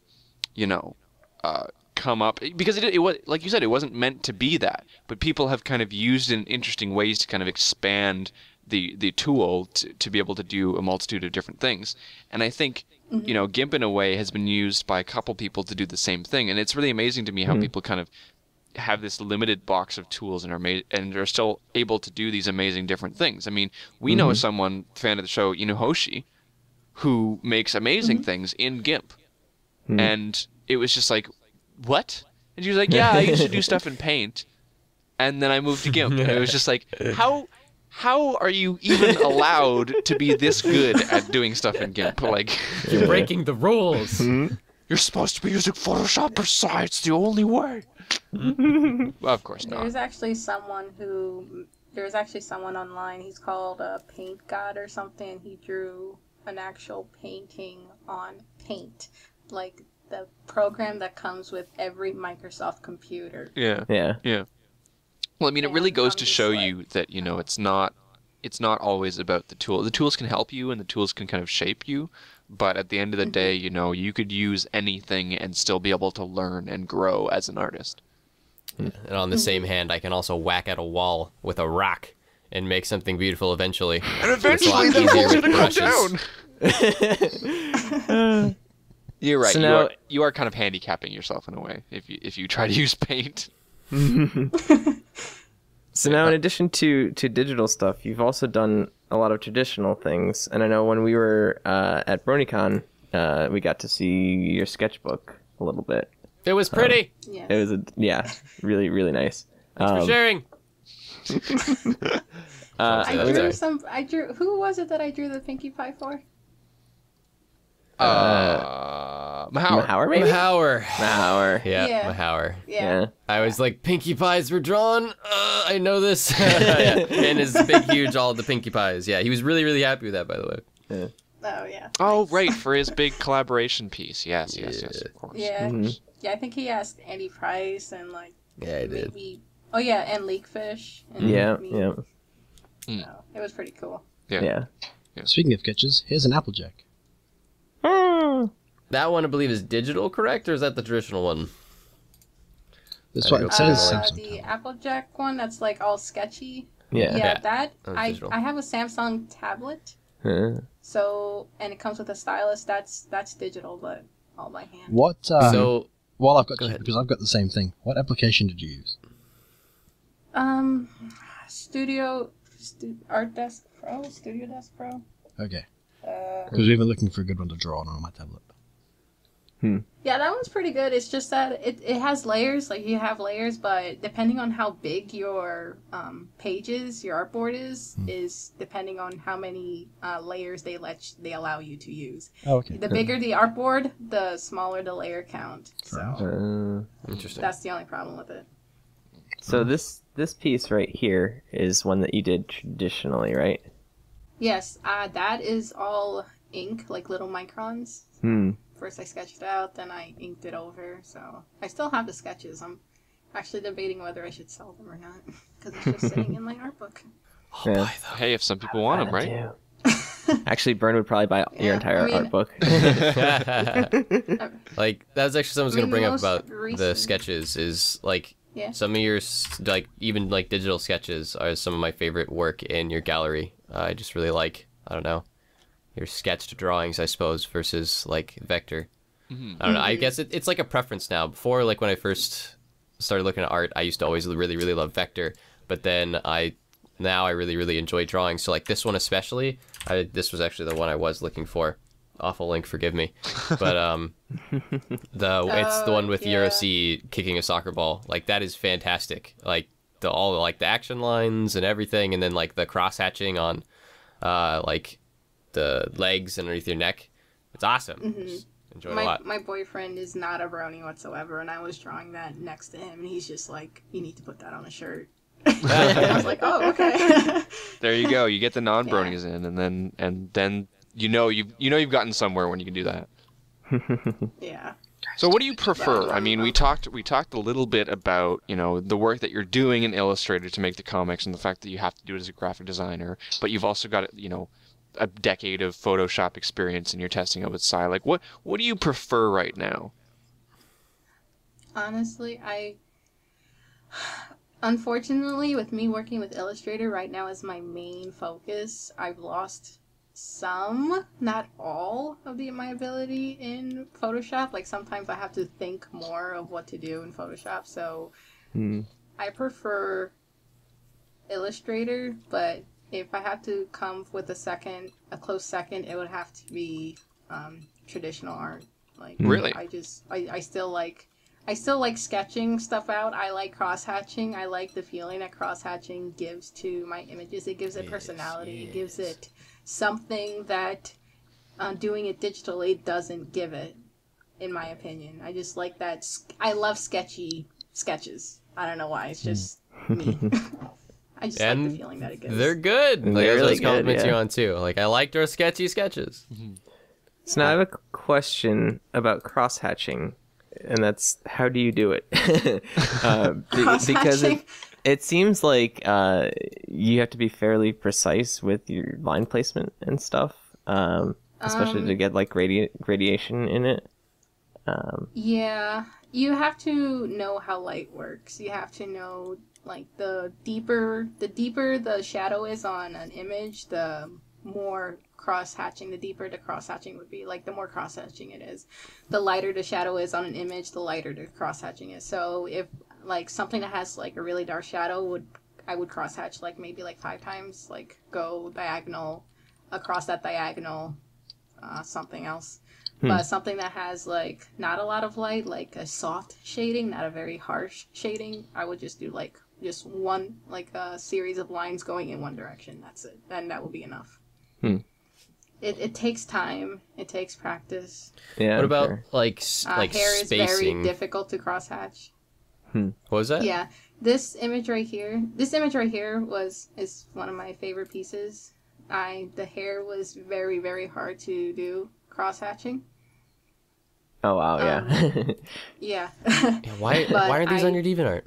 come up, because it was, like you said, it wasn't meant to be that, but people have kind of used it in interesting ways to kind of expand the tool to be able to do a multitude of different things. And I think, GIMP in a way has been used by a couple people to do the same thing, and it's really amazing to me how people kind of have this limited box of tools and are still able to do these amazing different things. I mean, we know someone, fan of the show, Hoshi, who makes amazing things in GIMP. And it was just like, what? And she was like, yeah, I used to do stuff in Paint, and then I moved to GIMP. And it was just like, how are you even allowed to be this good at doing stuff in GIMP? Like, You're breaking the rules. you're supposed to be using Photoshop or Sci. It's the only way. Well, of course not. There's actually someone online, he's called Paint God or something. He drew an actual painting on Paint, like the program that comes with every Microsoft computer. Yeah. Yeah. Well, I mean, it really And goes I'm to just show like- you that, it's not always about the tool. The tools can help you and the tools can kind of shape you, but at the end of the day, you could use anything and still be able to learn and grow as an artist. And on the same hand, I can also whack at a wall with a rock and make something beautiful eventually. And eventually that easier wall's with gonna come down. You're right. So now- you are kind of handicapping yourself in a way if you try to use Paint. So now, in addition to digital stuff, you've also done a lot of traditional things. And I know when we were at BroNYCon, we got to see your sketchbook a little bit. It was pretty. Yes. It was really, really nice. Thanks for sharing. I That's drew right. some. Who was it that I drew the Pinkie Pie for? Mahauer. Mahauer, maybe? Mahauer. Yeah, Yeah. Mahauer. Yeah. I was like, Pinkie Pies were drawn. I know this. Yeah. And his big, huge, all the Pinkie Pies. Yeah, he was really, really happy with that, by the way. Yeah. Oh yeah. Oh, right, for his big collaboration piece. Yes, of course. Yeah. Mhm. Yeah, I think he asked Andy Price and like Yeah, I did. maybe. Oh yeah, and Leakfish. And Yeah, me. yeah, So, it was pretty cool. Yeah. yeah. Speaking of sketches, here's an Applejack. That one, I believe, is digital, correct? Or is that the traditional one? That's what it says. Samsung The tablet. Applejack one that's like all sketchy. Yeah. Yeah, that was I digital. have a Samsung tablet. Huh. So and it comes with a stylus. That's digital, but all by hand. What? So, While I've got Go you, ahead. because I've got the same thing. What application did you use? Art Desk Pro, Studio Desk Pro. Okay, Uh, because we've been looking for a good one to draw on my tablet. yeah, that one's pretty good. It's just that it has layers. Like you have layers, but depending on how big your pages, your artboard is depending on how many layers they allow you to use. Oh, okay. The bigger the artboard, the smaller the layer count. So interesting. that's the only problem with it. So this piece right here is one that you did traditionally, right? Yes, that is all ink, like little microns. First I sketched it out, then I inked it over. So I still have the sketches. I'm actually debating whether I should sell them or not because it's just sitting in my art book. Yeah. Hey, if some people want them, right? Yeah. Actually, Bern would probably buy your Yeah, entire I mean- art book. Like, that was actually something I was going to bring up most about the recent- sketches is, like, Yeah. some of your, like, even, like, digital sketches are some of my favorite work in your gallery. I just really like, I don't know, your sketched drawings, I suppose, versus, like, vector. I don't know, I guess it's like a preference now. Before, like, when I first started looking at art, I used to always really, really love vector, but then now I really, really enjoy drawing. So, like, this one especially, this was actually the one I was looking for. Awful link, forgive me. But it's the one with yeah. Euroc kicking a soccer ball. Like, that is fantastic. Like, all the action lines and everything, and then, like, the cross hatching on like the legs underneath your neck. It's awesome. Just enjoy it a lot. My boyfriend is not a brony whatsoever, and I was drawing that next to him, and he's just like, "You need to put that on a shirt." And I was like, "Oh, okay." There you go. You get the non-bronies in, and then you've gotten somewhere when you can do that. Yeah. So what do you prefer? I mean, we talked a little bit about, the work that you're doing in Illustrator to make the comics and the fact that you have to do it as a graphic designer, but you've also got, a decade of Photoshop experience and you're testing out with Psy. Like, what do you prefer right now? Honestly, unfortunately, with me working with Illustrator right now as my main focus, I've lost some, not all, of my ability in Photoshop. Like, sometimes I have to think more of what to do in Photoshop, so I prefer Illustrator, but if I have to come with a close second, it would have to be traditional art. Like, Really? I still like sketching stuff out. I like cross-hatching. I like the feeling that cross-hatching gives to my images. It gives it personality. It gives it something that doing it digitally doesn't give it, in my opinion. I just like that. I love sketchy sketches. I don't know why. It's just me. I just like the feeling that it gives. They're good. Like, They're I really was complimenting good, you yeah. on too. Like, I liked our sketchy sketches. So now I have a question about cross-hatching, and that's, how do you do it? Because Cross-hatching? it seems like you have to be fairly precise with your line placement and stuff, especially to get like gradation in it. Yeah, you have to know how light works. You have to know, like, the deeper the shadow is on an image, the more cross-hatching, the deeper the cross-hatching would be. Like, the more cross-hatching it is. The lighter the shadow is on an image, the lighter the cross-hatching is. So if, like, something that has, like, a really dark shadow, I would cross-hatch, like, maybe, like, 5 times. Like, go diagonal, across that diagonal, something else. But something that has, like, not a lot of light, like a soft shading, not a very harsh shading, I would just do, like, just one, like, a series of lines going in one direction. That's it. And that will be enough. it takes time. It takes practice. Yeah. What about sure. like Hair is very spacing? difficult to crosshatch. What was that? Yeah, this image right here is one of my favorite pieces. The hair was very, very hard to do cross-hatching. Oh wow, yeah. Yeah. Yeah, why aren't these on your DeviantArt?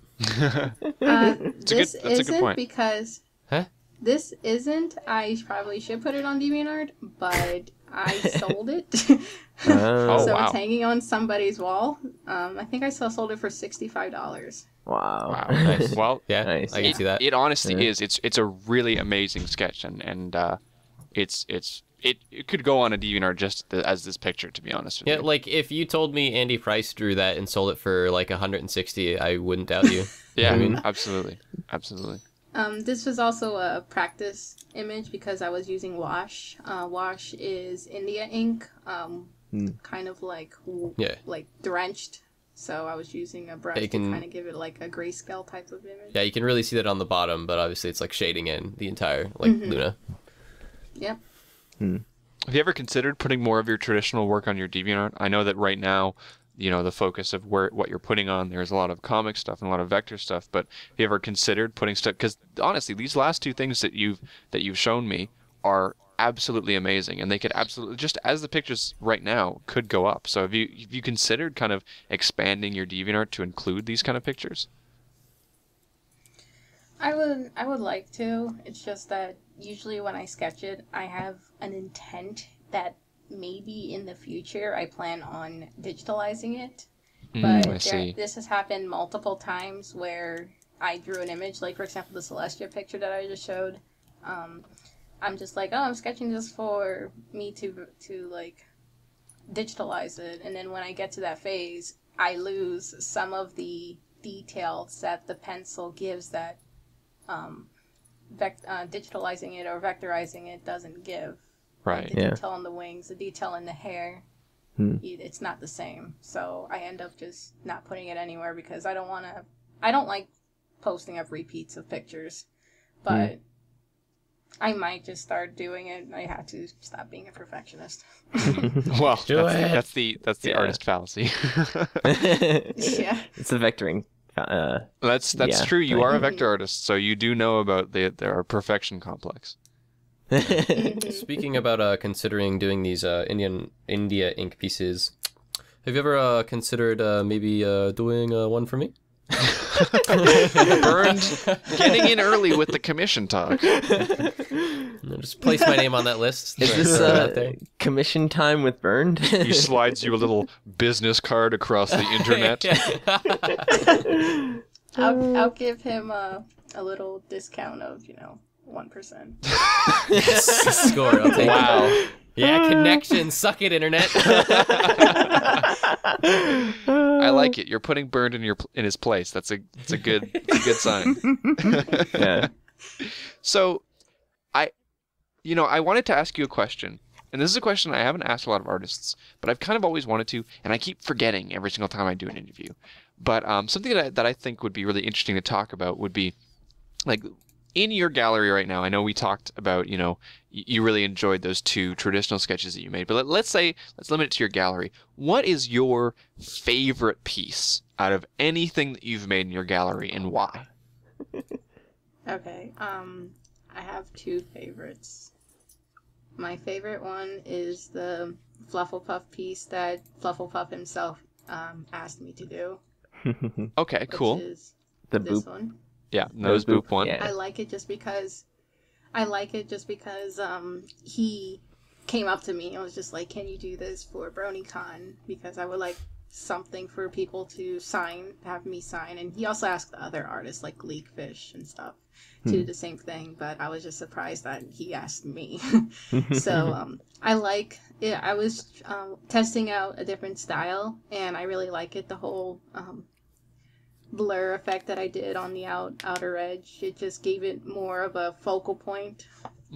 This that's a good isn't point. because Huh? this isn't. I probably should put it on DeviantArt, but I sold it. Oh, So wow. it's hanging on somebody's wall. I think I sold it for $65. wow. Wow. Nice. Well, Yeah, Nice. I can see that. it honestly Yeah. is. It's a really amazing sketch, and it could go on a DeviantArt just as this picture, to be honest with Yeah, you. like if you told me Andy Price drew that and sold it for like 160, I wouldn't doubt you. Yeah, I mean- absolutely. This was also a practice image because I was using wash. Wash is India ink, kind of like Yeah. like drenched. So I was using a brush Yeah, you to can- kind of give it like a grayscale type of image. Yeah, you can really see that on the bottom, but obviously it's like shading in the entire like Luna. Yep. Have you ever considered putting more of your traditional work on your DeviantArt? I know that right now, the focus of what you're putting on, there's a lot of comic stuff and a lot of vector stuff, but have you ever considered putting stuff, because honestly, these last two things that you've shown me are absolutely amazing, and they could absolutely, just as the pictures right now, could go up. So have you considered kind of expanding your DeviantArt to include these kind of pictures? I would like to. It's just that usually when I sketch it, I have an intent that maybe in the future I plan on digitalizing it. I But see. this has happened multiple times where I drew an image, like for example the Celestia picture that I just showed. I'm just like, oh, I'm sketching this for me to like digitalize it, and then when I get to that phase, I lose some of the details that the pencil gives that digitalizing it or vectorizing it doesn't give. Right. Like the Yeah. detail on the wings, the detail in the hair, it's not the same. So I end up just not putting it anywhere because I don't like posting up repeats of pictures. But I might just start doing it. I have to stop being a perfectionist. Well, Do it. that's the Yeah. artist fallacy. Yeah. It's a vectoring. That's Yeah, true. You right. are a vector artist, so you do know about their perfection complex. Speaking about considering doing these India ink pieces, have you ever considered maybe doing one for me? Burned getting in early with the commission talk. Just place my name on that list. Is this Throw it out there. commission time with Burned? He slides you a little business card across the internet. I'll give him a little discount of 1%. Score. I'll take Wow. it. Yeah, connection. Suck it, internet. I like it. You're putting Burned in his place. It's a good sign. Yeah. So, I wanted to ask you a question, and this is a question I haven't asked a lot of artists, but I've kind of always wanted to, and I keep forgetting every single time I do an interview. But something that I think would be really interesting to talk about would be, like, in your gallery right now. I know we talked about, you really enjoyed those two traditional sketches that you made, but let's limit it to your gallery. What is your favorite piece out of anything that you've made in your gallery, and why? Okay. I have two favorites. My favorite one is the Flufflepuff piece that Flufflepuff himself asked me to do. Okay, cool. Which is The this boop. one. Yeah, nose boop one. Yeah. I like it just because he came up to me and was just like, "Can you do this for BroNYCon?" Because I would like something for people to have me sign. And he also asked other artists like Leakfish and stuff to do the same thing. But I was just surprised that he asked me. So I like it. I was testing out a different style, and I really like it. The whole blur effect that I did on the outer edge, it just gave it more of a focal point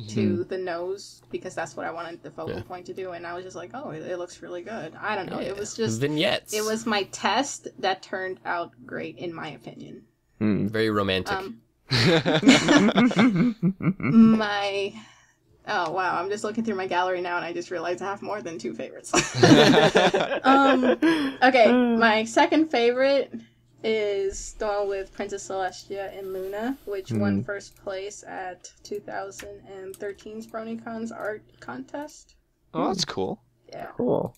to the nose, because that's what I wanted the focal point to do, and I was just like, oh, it looks really good. I don't know, it was just vignettes. it was my test that turned out great in my opinion. Very romantic. My Oh wow, I'm just looking through my gallery now and I just realized I have more than 2 favorites. Okay, my second favorite is the one with Princess Celestia and Luna, which won first place at 2013's BroNYCon's art contest. Oh, that's cool. Yeah. Cool.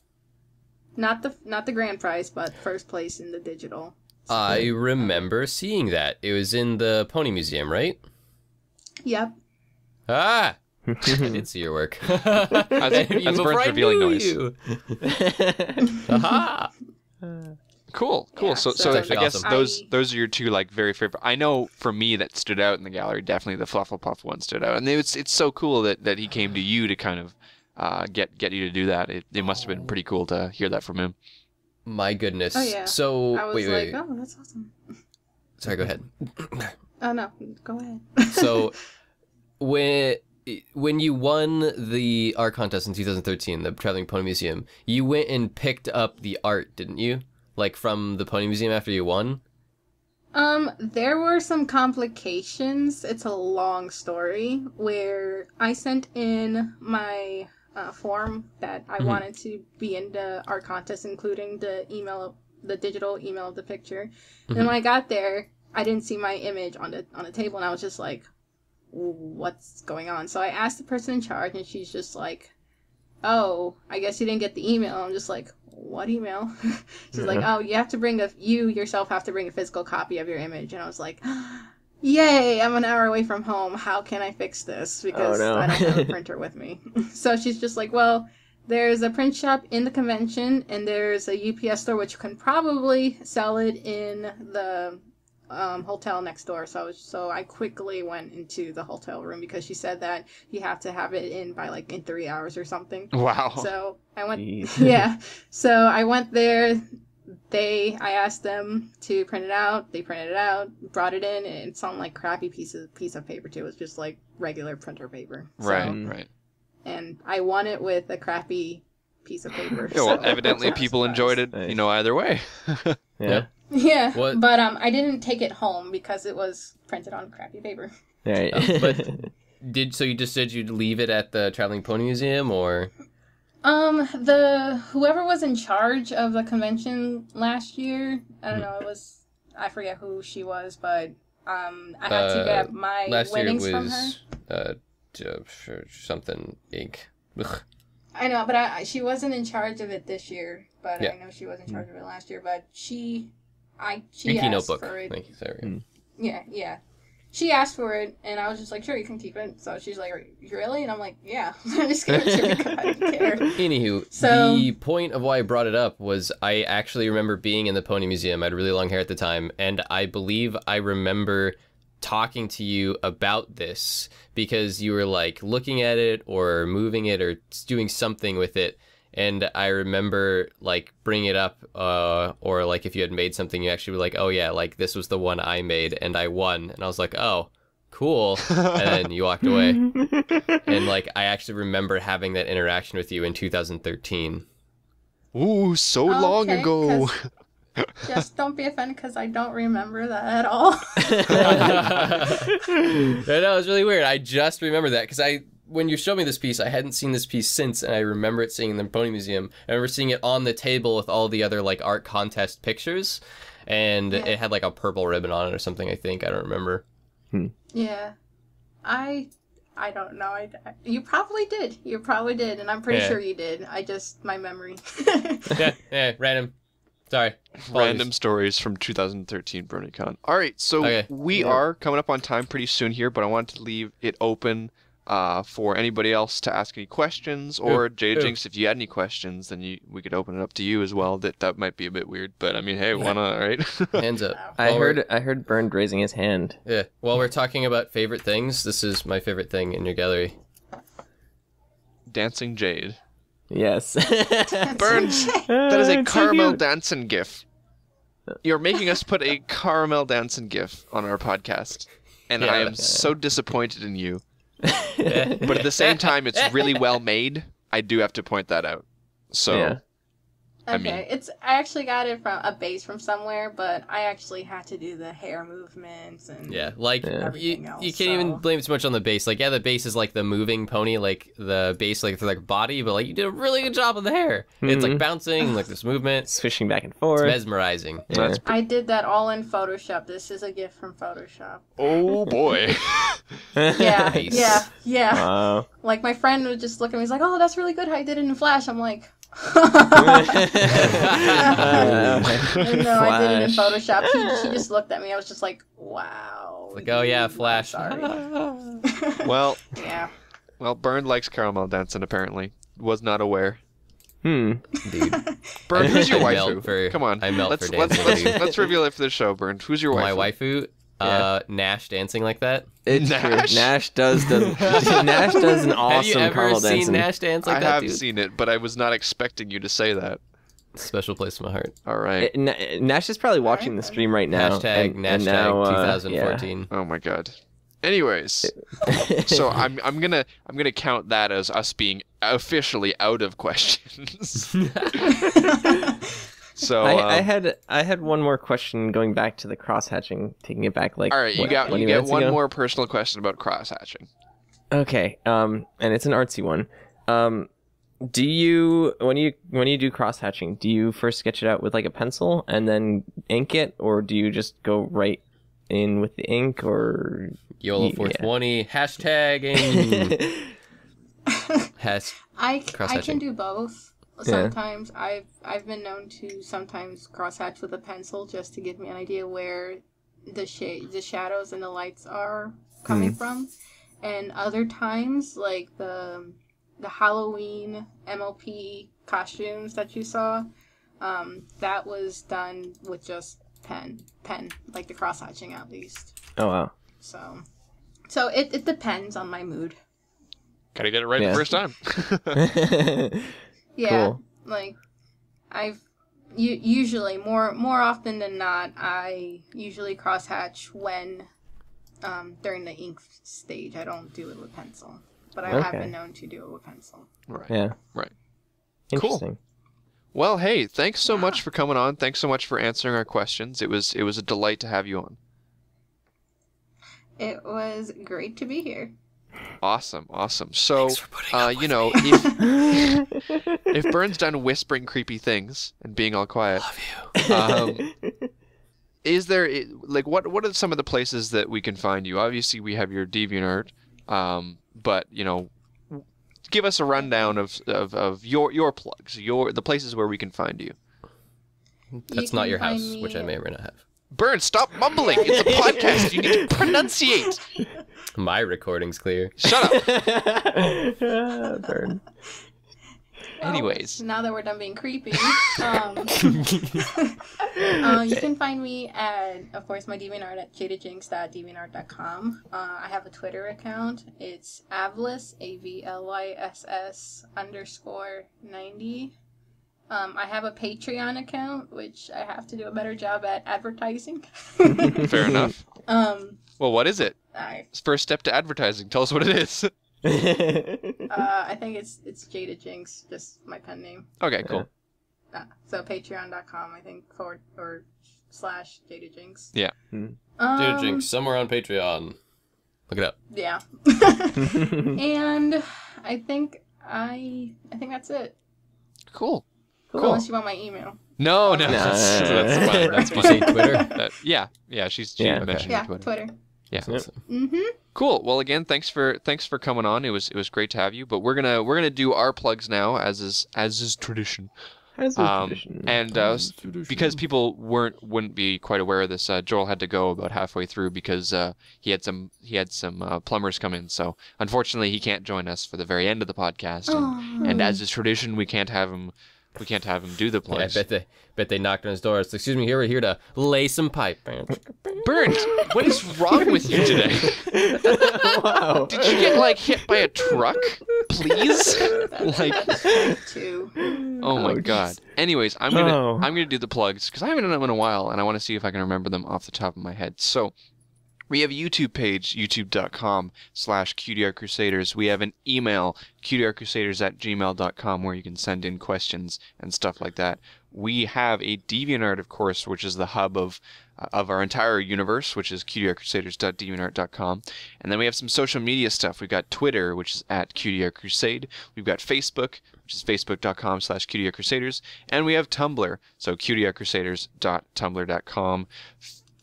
Not the grand prize, but first place in the digital. I remember seeing that. It was in the Pony Museum, right? Yep. Ah! I did see your work. That's Burns' revealing noise. Aha! Cool. Yeah, so so I That's actually guess awesome. those are your two like very favorite. I know for me that stood out in the gallery. Definitely the Flufflepuff one stood out, and it's so cool that he came to you to kind of get you to do that. It must have been pretty cool to hear that from him. My goodness. Oh yeah. So I was wait. oh, that's awesome. Sorry, go ahead. Oh no, go ahead. So when you won the art contest in 2013, the Traveling Pony Museum, you went and picked up the art, didn't you? Like from the Pony Museum after you won? There were some complications. It's a long story where I sent in my form that I wanted to be in the art contest, including the digital email of the picture. And when I got there, I didn't see my image on the table, and I was just like, what's going on? So I asked the person in charge, and she's just like, oh, I guess you didn't get the email. I'm just like, what email? She's like, oh, you yourself have to bring a physical copy of your image. And I was like, yay, I'm an hour away from home. How can I fix this? Because I don't have a printer with me. So she's just like, well, there's a print shop in the convention, and there's a UPS store which can probably sell it in the hotel next door. So I quickly went into the hotel room because she said that you have to have it in by in 3 hours or something. Wow. So I went. Yeah. So I went there. I asked them to print it out. They printed it out, brought it in, and it's on crappy piece of paper too. It was just regular printer paper. Right. And I won it with a crappy piece of paper. Yeah, well, so evidently people enjoyed it, either way. Yeah. Yeah, What? but I didn't take it home because it was printed on crappy paper. Right. But you just said you'd leave it at the Traveling Pony Museum, or? Whoever was in charge of the convention last year, I don't know, I forget who she was, but I had to get my last winnings year it from her. was something Inc. Ugh. I know, but she wasn't in charge of it this year. But Yeah. I know she was in charge of it last year. But she Inky asked Notebook. for it. Thank you, sorry. Yeah. She asked for it, and I was just like, sure, you can keep it. So she's like, really? And I'm like, yeah. I'm just going to give it because I don't care. Anywho, So- the point of why I brought it up was I actually remember being in the Pony Museum. I had really long hair at the time, and I believe I remember talking to you about this because you were looking at it or moving it or doing something with it. And I remember bringing it up, or if you had made something, you actually were like, oh yeah, this was the one I made and I won. And I was like, oh, cool. And then you walked away. And I actually remember having that interaction with you in 2013. Ooh, so long Okay, ago. 'cause- Just don't be offended because I don't remember that at all. No, it's really weird. I just remember that because when you showed me this piece, I hadn't seen this piece since, and I remember it seeing it in the Pony Museum. I remember seeing it on the table with all the other art contest pictures, and it had a purple ribbon on it or something. I think I don't remember. Yeah. I don't know. You probably did. You probably did, and I'm pretty Yeah. sure you did. My memory. yeah, random. Sorry. Random stories from 2013 BroNYCon. All right, so Okay. we are coming up on time pretty soon here, but I wanted to leave it open for anybody else to ask any questions, or JaDeDJynX, if you had any questions, then we could open it up to you as well. That might be a bit weird, but I mean, hey, why not, right? Hands up. I While we're- heard Bernd raising his hand. Yeah. While we're talking about favorite things, this is my favorite thing in your gallery. Dancing Jade. Yes. Burns, that is a It's so caramel cute. dancing gif. You're making us put a caramel dancing gif on our podcast, and I am so disappointed in you. But at the same time, it's really well made. I do have to point that out. So, Yeah. Okay, I actually got it from a base from somewhere, but I actually had to do the hair movements and Yeah, like everything you else, can't even so- blame too much on the base. Like, yeah, the base is like the moving pony, like the base, like for like body, but like you did a really good job of the hair. It's like bouncing, like this movement, Swishing back and it's forth. mesmerizing. Yeah. I did that all in Photoshop. This is a gift from Photoshop. Oh boy. Yeah, Nice. yeah. Wow. Like my friend would just look at me, he's like, "Oh, that's really good. How you did it in Flash." I'm like, no, I did it in Photoshop. She just looked at me. I was just like, wow. Like, oh yeah, I'm Flash. sorry. Well, Yeah. Bern likes caramel dancing apparently. Was not aware. Dude, Bern, who's your I melt waifu? for- Come on. I melt let's, for let's, dancing, let's, dude. let's reveal it for the show, Bern. Who's your my waifu? waifu, Nash dancing like that. It's Nash? true. Nash does Nash does an awesome Have you ever caramel seen dancing. Nash dance like I that, have dude? seen it, but I was not expecting you to say that. Special place in my heart. All right. Nash is probably watching the stream right now. Hashtag and Nash now, 2014. Oh my god. Anyways, so I'm gonna count that as us being officially out of questions. So I had one more question going back to the cross hatching, taking it back like all right, you what, got 20 you get minutes one ago? more personal question about cross hatching. Okay, and it's an artsy one. Do you when you do cross hatching, do you first sketch it out with like a pencil and then ink it, or do you just go right in with the ink, or YOLO 420, hashtagging. I Cross-hatching. can do both. Sometimes I've been known to sometimes crosshatch with a pencil just to give me an idea where the shadows and the lights are coming from, and other times like the Halloween MLP costumes that you saw, that was done with just pen, like the cross-hatching at least. Oh wow. So it depends on my mood. Gotta get it right Yeah. the first time. Yeah, Cool. like I've usually more often than not, I usually crosshatch when during the ink stage. I don't do it with pencil, but I have Okay. been known to do it with pencil. Right. Yeah. Right. Interesting. Well, hey, thanks so much for coming on. Thanks so much for answering our questions. It was a delight to have you on. It was great to be here. Awesome. So, Thanks for putting up with you know, me. if Bern's done whispering creepy things and being all quiet, Love you. is there like what are some of the places that we can find you? Obviously, we have your DeviantArt, but you know, give us a rundown of your plugs, the places where we can find you. That's You not can your find house, me- which I may or may not have. Bern, stop mumbling. It's a podcast. You need to pronunciate. My recording's clear. Shut up. Burn. Anyways. Now that we're done being creepy, you can find me at, of course, my DeviantArt at JaDeDJynX.deviantart.com. I have a Twitter account. It's Avlis, AVLISS_90. I have a Patreon account, which I have to do a better job at advertising. Fair enough. Well, what is it? I First step to advertising. Tell us what it is. I think it's JaDeDJynX, just my pen name. Okay, cool. So patreon.com, I think, /JaDeDJynX. Yeah. JaDeDJynX, somewhere on Patreon. Look it up. Yeah. And I think that's it. Cool. Unless you want my email. No. No. That's fine. That's Did you fine. say Twitter? Yeah. She Yeah, okay. mentioned Yeah, Twitter. Twitter. Yeah. Mm-hmm. Cool. Well, again, thanks for coming on. It was great to have you. But we're gonna do our plugs now, as is tradition. And because people wouldn't be quite aware of this, Joel had to go about halfway through because he had some plumbers come in. So unfortunately, he can't join us for the very end of the podcast. And as is tradition, we can't have him do the Yeah, I plugs. bet they knocked on his door. It's, excuse me, we're here to lay some pipe. Burnt, what is wrong with you today? Wow. Did you get hit by a truck? Please? Too. Oh my Ouch. god. Anyways, I'm gonna do the plugs because I haven't done them in a while, and I want to see if I can remember them off the top of my head. So, We have a YouTube page, youtube.com/Cutie Art Crusaders. We have an email, cutieartcrusaders@gmail.com, where you can send in questions and stuff like that. We have a DeviantArt, of course, which is the hub of our entire universe, which is cutieartcrusaders.deviantart.com. And then we have some social media stuff. We've got Twitter, which is @CutieArtCrusade. We've got Facebook, which is facebook.com/CutieArtCrusaders. And we have Tumblr, so cutieartcrusaders.tumblr.com.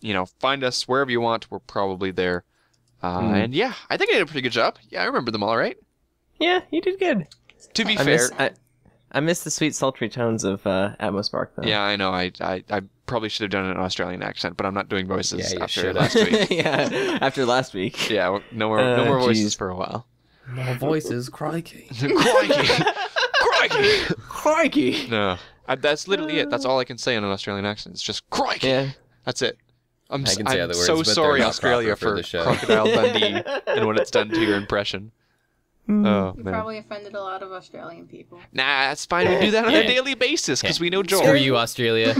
You know, find us wherever you want. We're probably there. And yeah, I think I did a pretty good job. Yeah, I remember them all right. Yeah, you did good. To be fair, I miss the sweet, sultry tones of Atmospark, though. yeah, I know. I probably should have done an Australian accent, but I'm not doing voices Yeah, you after should. last week. Yeah, after last week. Yeah, no more voices geez. for a while. No voices, crikey. Crikey! Crikey! Crikey! No, that's literally it. That's all I can say in an Australian accent. It's just crikey. Yeah. That's it. I'm I can say other words, so but they're sorry, not Australia, proper for for the show. Crocodile Dundee and what it's done to your impression. Oh, You man. probably offended a lot of Australian people. Nah, that's fine. We do that on a Yeah. daily basis because we know Screw George. you, Australia.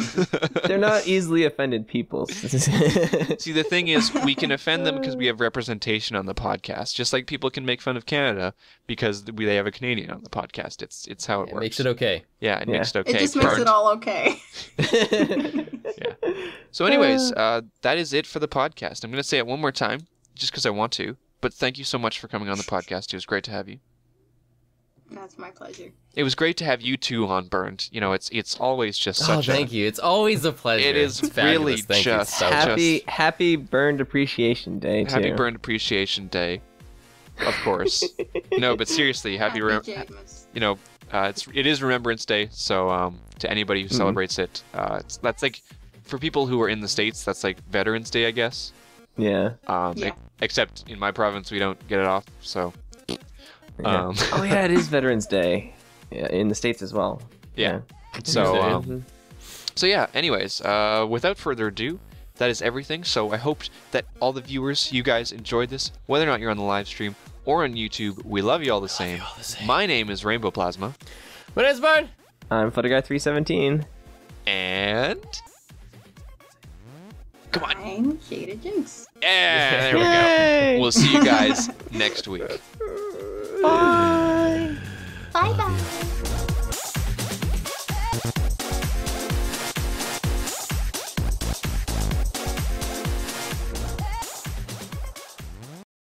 They're not easily offended people. See, the thing is, we can offend them because we have representation on the podcast, just like people can make fun of Canada because they have a Canadian on the podcast. It's how it It works. makes it okay. Yeah, it Yeah. makes it okay. It just makes Burnt. it all okay. So anyways, that is it for the podcast. I'm going to say it one more time, just because I want to. But thank you so much for coming on the podcast. It was great to have you. That's my pleasure. It was great to have you two on Burned. You know, it's always just Oh, such thank you. It's always a pleasure. It is It's fabulous. really Thank just you so much. Happy Burned Appreciation Day, too. Happy Burned Appreciation Day. Of course. No, but seriously, happy Jademas. you know, it is Remembrance Day, so to anybody who celebrates it, that's like for people who are in the States, that's like Veterans Day, I guess. Yeah. Yeah. Except in my province, we don't get it off, so. Yeah. Oh yeah, it is Veterans Day. Yeah, in the States as well. Yeah. So yeah. Anyways, without further ado, that is everything. So I hope that all the viewers, you guys, enjoyed this, whether or not you're on the live stream or on YouTube. We love you all the same. My name is Rainbow Plasma, My name's Bart. I'm Photoguy317. and come on, I'm JaDeDJynX. yeah, there we go. Yay! We'll see you guys next week. Bye. Bye bye.